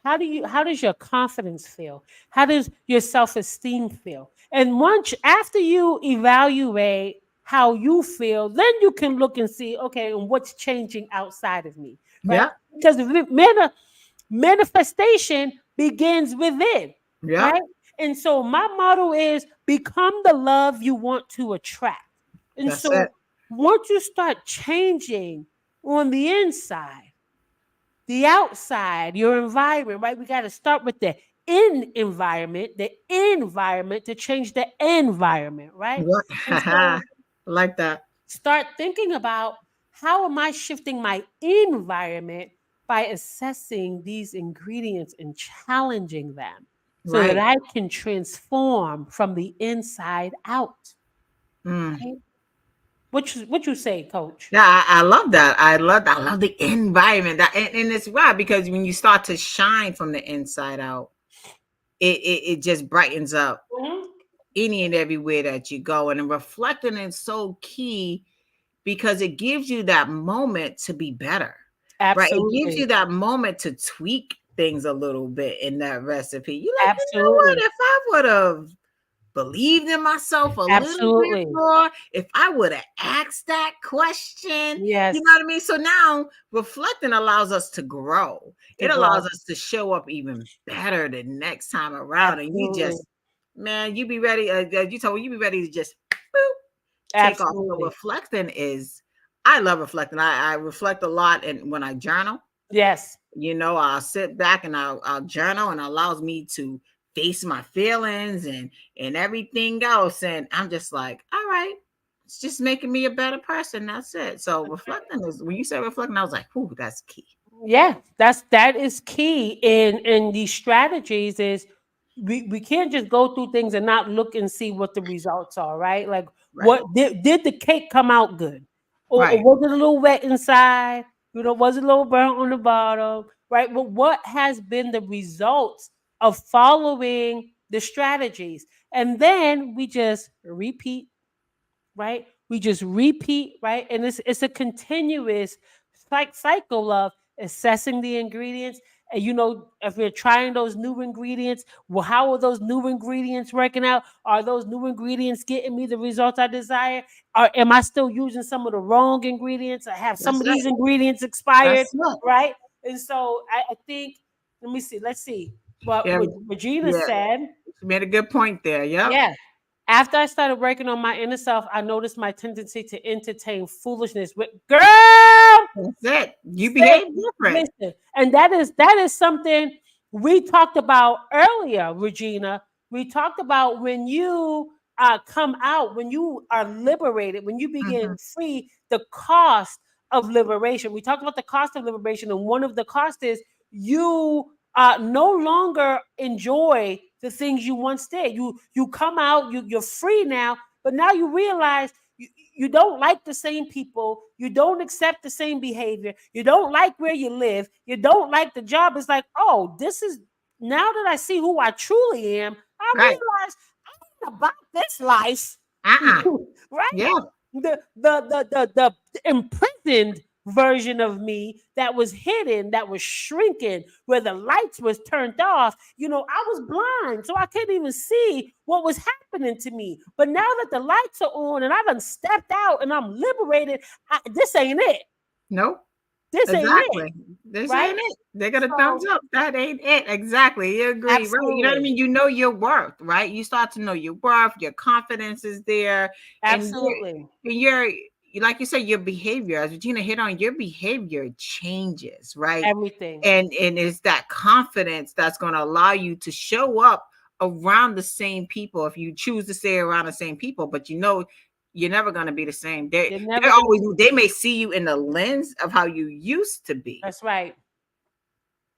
Speaker 2: How does your confidence feel? How does your self-esteem feel? And once after you evaluate how you feel, then you can look and see, okay, and what's changing outside of me, right?
Speaker 1: Yep.
Speaker 2: Because manifestation begins within,
Speaker 1: Yep.
Speaker 2: right? And so my motto is become the love you want to attract. And
Speaker 1: That's it.
Speaker 2: so once you start changing on the inside, the outside, your environment, right? We got to start with the the environment to change the environment, right?
Speaker 1: Yep.
Speaker 2: And so
Speaker 1: I like that.
Speaker 2: start thinking about how am I shifting my environment by assessing these ingredients and challenging them so that
Speaker 1: Right.
Speaker 2: I can transform from the inside out.
Speaker 1: Mm.
Speaker 2: Right? What you say, coach?
Speaker 1: Yeah, I love that. I love the environment. And it's right because when you start to shine from the inside out, it just brightens up
Speaker 2: Mhm.
Speaker 1: any and everywhere that you go. And reflecting is so key because it gives you that moment to be better, right? It gives
Speaker 2: Absolutely.
Speaker 1: you that moment to tweak things a little bit in that recipe. You're like, you know what?
Speaker 2: Absolutely.
Speaker 1: If I would have believed in myself a little bit
Speaker 2: Absolutely.
Speaker 1: more, if I would have asked that question,
Speaker 2: Yes.
Speaker 1: you know what I mean? So now reflecting allows us to grow.
Speaker 2: To
Speaker 1: It allows
Speaker 2: grow.
Speaker 1: us to show up even better the next time around. And you
Speaker 2: Absolutely.
Speaker 1: just, man, you be ready. You told me you be ready to just boop, take off. So
Speaker 2: Absolutely.
Speaker 1: reflecting is, I love reflecting. I reflect a lot, and when I journal,
Speaker 2: Yes.
Speaker 1: I'll sit back and I'll journal, and it allows me to face my feelings and everything else. And I'm just like, all right, it's just making me a better person. That's it. So reflecting is, when you say reflecting, I was like, "Ooh, that's key."
Speaker 2: Yeah, that is key in these strategies is we can't just go through things and not look and see what the results are, right? Like
Speaker 1: Right,
Speaker 2: what did the cake come out good? Or
Speaker 1: right.
Speaker 2: was it a little wet inside? Was it a little burnt on the bottom? Right? But what has been the results of following the strategies? And then we just repeat, right? We just repeat, right? And it's a continuous cycle of assessing the ingredients. And if we're trying those new ingredients, well, how are those new ingredients working out? Are those new ingredients getting me the results I desire? Or am I still using some of the wrong ingredients? I have some
Speaker 1: That's
Speaker 2: of
Speaker 1: it.
Speaker 2: these ingredients expired,
Speaker 1: That's it.
Speaker 2: right? And so I think, let me see, let's see.
Speaker 1: Yeah,
Speaker 2: What Regina
Speaker 1: yeah.
Speaker 2: said,
Speaker 1: You made a good point there. Yep.
Speaker 2: yeah. After I started working on my inner self, I noticed my tendency to entertain foolishness with girl.
Speaker 1: That's it. You
Speaker 2: Sis,
Speaker 1: behave different.
Speaker 2: listen, and that is something we talked about earlier, Regina. We talked about when you come out, when you are liberated, when you begin
Speaker 1: Mhm.
Speaker 2: free, the cost of liberation. We talked about the cost of liberation, and one of the costs is you no longer enjoy the things you once did. You come out, you're free now, but now you realize you don't like the same people, you don't accept the same behavior, you don't like where you live, you don't like the job. It's like, oh, this is, now that I see who I truly am, I
Speaker 1: Right.
Speaker 2: realize I'm about this life.
Speaker 1: Uh-uh.
Speaker 2: Right?
Speaker 1: Yeah.
Speaker 2: The imprisoned version of me that was hidden, that was shrinking, where the lights was turned off. I was blind, so I couldn't even see what was happening to me. But now that the lights are on and I done stepped out and I'm liberated, this ain't it.
Speaker 1: Nope.
Speaker 2: This ain't it,
Speaker 1: Exactly. This
Speaker 2: right?
Speaker 1: ain't it. They got a thumbs
Speaker 2: So
Speaker 1: up. That ain't it. Exactly. You agree, right? You know what I
Speaker 2: absolutely,
Speaker 1: mean? You know your worth, right? You start to know your worth, your confidence is there, and
Speaker 2: absolutely,
Speaker 1: like you said, your behavior, as Regina hit on, your behavior changes, right?
Speaker 2: everything.
Speaker 1: And it's that confidence that's going to allow you to show up around the same people, if you choose to stay around the same people, but you're never going to be the same.
Speaker 2: You're
Speaker 1: They're
Speaker 2: never gonna
Speaker 1: always,
Speaker 2: be.
Speaker 1: they may see you in the lens of how you used to be,
Speaker 2: That's right.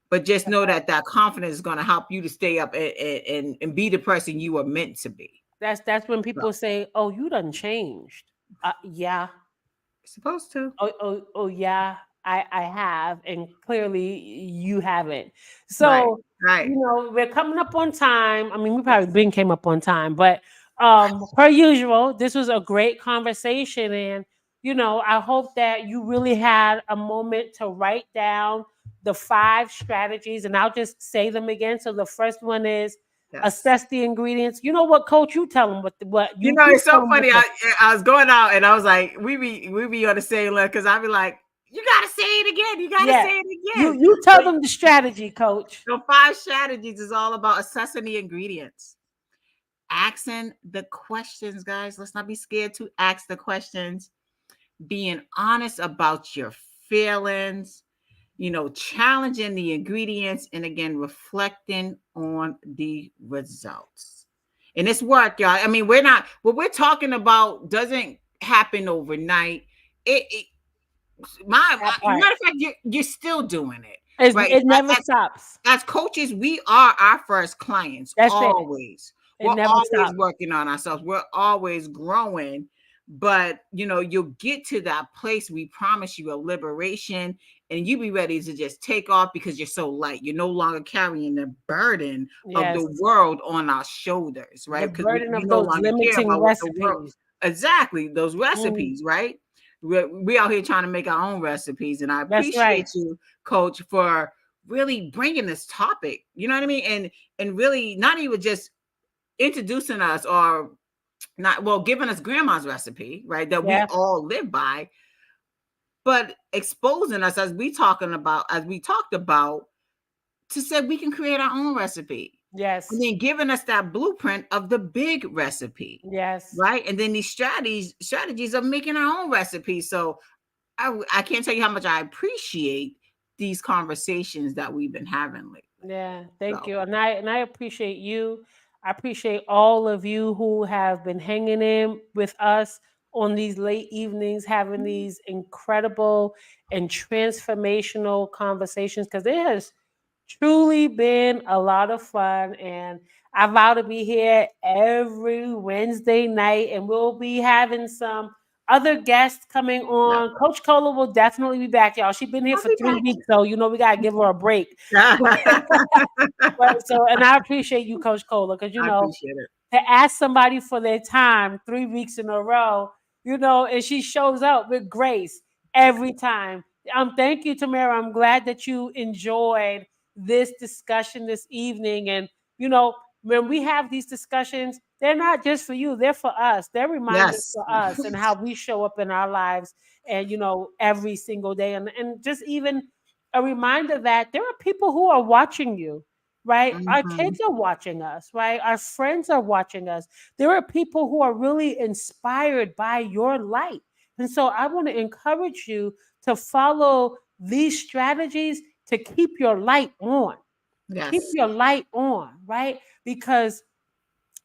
Speaker 1: but just
Speaker 2: That's
Speaker 1: know
Speaker 2: right.
Speaker 1: that confidence is going to help you to stay up and be the person you were meant to be.
Speaker 2: That's when
Speaker 1: So,
Speaker 2: people say, "Oh, you done changed." Yeah.
Speaker 1: supposed to.
Speaker 2: Oh, yeah. I have, and clearly you haven't.
Speaker 1: Right.
Speaker 2: So
Speaker 1: Right.
Speaker 2: we're coming up on time. I mean, we probably
Speaker 1: Yes.
Speaker 2: been came up on time, but per usual, this was a great conversation, and I hope that you really had a moment to write down the 5 strategies, and I'll just say them again. So the first one is
Speaker 1: Yes.
Speaker 2: assess the ingredients. You know what, Coach? You tell them what you
Speaker 1: It's
Speaker 2: tell
Speaker 1: so
Speaker 2: them what
Speaker 1: funny.
Speaker 2: the
Speaker 1: I was going out and I was like, we be on the same level, because I'd be like, you gotta say it again. You gotta
Speaker 2: yeah.
Speaker 1: say it
Speaker 2: You
Speaker 1: again.
Speaker 2: you
Speaker 1: So,
Speaker 2: tell them the strategy, Coach.
Speaker 1: so 5 strategies is all about assessing the ingredients, asking the questions, guys. Let's not be scared to ask the questions, being honest about your feelings, challenging the ingredients, and again, reflecting on the results. And it's work, y'all. I mean, what we're talking about doesn't happen overnight. It
Speaker 2: That part.
Speaker 1: matter of fact, you're still doing it, right?
Speaker 2: It never stops.
Speaker 1: As coaches, we are our first clients
Speaker 2: That's it.
Speaker 1: always.
Speaker 2: It
Speaker 1: We're
Speaker 2: never
Speaker 1: always
Speaker 2: stops.
Speaker 1: working on ourselves. We're always growing. But you'll get to that place, we promise you, a liberation, and you be ready to just take off because you're so light. You're no longer carrying the burden of the
Speaker 2: Yes.
Speaker 1: world on our shoulders,
Speaker 2: The
Speaker 1: right? Because
Speaker 2: burden
Speaker 1: we
Speaker 2: of
Speaker 1: no
Speaker 2: those
Speaker 1: longer care
Speaker 2: limiting
Speaker 1: about what the world,
Speaker 2: recipes.
Speaker 1: exactly, those
Speaker 2: Mm,
Speaker 1: recipes, right? We out here trying to make our own recipes, and I
Speaker 2: that's right.
Speaker 1: appreciate you, Coach, for really bringing this topic. You know what I mean? And really not even just introducing us, or not, well, giving us grandma's recipe, right, that we
Speaker 2: Yeah.
Speaker 1: all live by, but exposing us, as we talked about, to say we can create our own recipe.
Speaker 2: Yes.
Speaker 1: And then giving us that blueprint of the big recipe,
Speaker 2: Yes.
Speaker 1: right? And then these strategies of making our own recipe. So I can't tell you how much I appreciate these conversations that we've been having lately.
Speaker 2: Yeah, thank
Speaker 1: So
Speaker 2: you. And I appreciate you. I appreciate all of you who have been hanging in with us on these late evenings, having these incredible and transformational conversations, because it has truly been a lot of fun. And I vow to be here every Wednesday night, and we'll be having some other guests coming
Speaker 1: yeah.
Speaker 2: on. Coach Cola will definitely be back, y'all. She's been here
Speaker 1: I'll
Speaker 2: for
Speaker 1: be
Speaker 2: 3 weeks, so we gotta give her a break.
Speaker 1: back.
Speaker 2: But so, and I appreciate you, Coach Cola, because
Speaker 1: I appreciate it.
Speaker 2: to ask somebody for their time 3 weeks in a row, and she shows up with grace every time. Thank you, Tamara. I'm glad that you enjoyed this discussion this evening. And when we have these discussions, they're not just for you; they're for us. They're reminders
Speaker 1: Yes.
Speaker 2: for us and how we show up in our lives, and every single day, and just even a reminder that there are people who are watching you, right? Our
Speaker 1: Mhm.
Speaker 2: kids are watching us, right? Our friends are watching us. There are people who are really inspired by your light. And so I want to encourage you to follow these strategies to keep your light on. Keep
Speaker 1: Yes.
Speaker 2: your light on, right? Because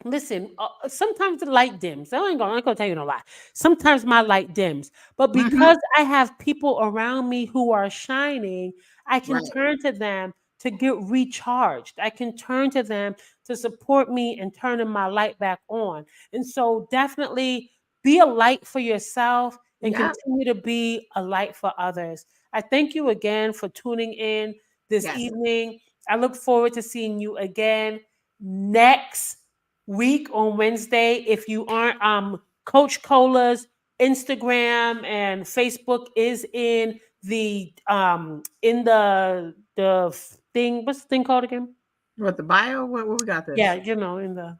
Speaker 2: listen, sometimes the light dims. I ain't gonna tell you no lie. Sometimes my light dims, but
Speaker 1: Mhm.
Speaker 2: because I have people around me who are shining, I can
Speaker 1: Right.
Speaker 2: turn to them to get recharged. I can turn to them to support me and turning my light back on. And so, definitely be a light for yourself and
Speaker 1: Yeah.
Speaker 2: continue to be a light for others. I thank you again for tuning in this
Speaker 1: Yes.
Speaker 2: evening. I look forward to seeing you again next week on Wednesday. If you aren't, Coach Cola's Instagram and Facebook is in the thing. What's the thing called again?
Speaker 1: What, the bio? What we got
Speaker 2: Yeah,
Speaker 1: this?
Speaker 2: in the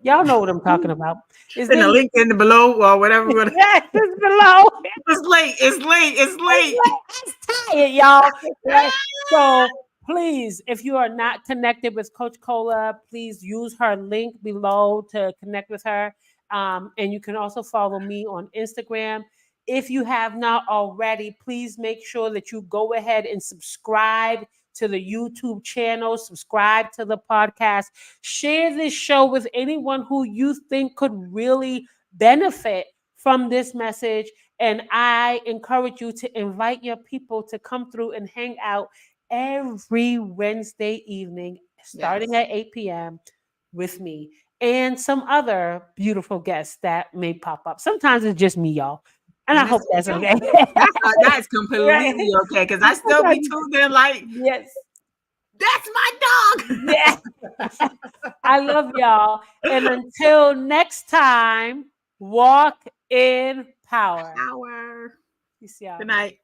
Speaker 2: y'all know what I'm talking about. Is
Speaker 1: In the
Speaker 2: in
Speaker 1: link in the below or whatever.
Speaker 2: yes, it's below.
Speaker 1: It's late. It's late. It's late.
Speaker 2: It's tired, y'all. Right? So please, if you are not connected with Coach Cola, please use her link below to connect with her. And you can also follow me on Instagram. If you have not already, please make sure that you go ahead and subscribe to the YouTube channel, subscribe to the podcast, share this show with anyone who you think could really benefit from this message. And I encourage you to invite your people to come through and hang out every Wednesday evening, starting
Speaker 1: Yes.
Speaker 2: at 8 p.m. with me and some other beautiful guests that may pop up. Sometimes it's just me, y'all. And I
Speaker 1: And
Speaker 2: hope
Speaker 1: it's
Speaker 2: that's
Speaker 1: okay.
Speaker 2: okay.
Speaker 1: That is
Speaker 2: Right?
Speaker 1: completely okay. Because I still be tuned in like,
Speaker 2: Yes.
Speaker 1: that's my dog.
Speaker 2: Yeah. I love y'all. And until next time, walk in power.
Speaker 1: Power.
Speaker 2: Peace, y'all.
Speaker 1: Good night.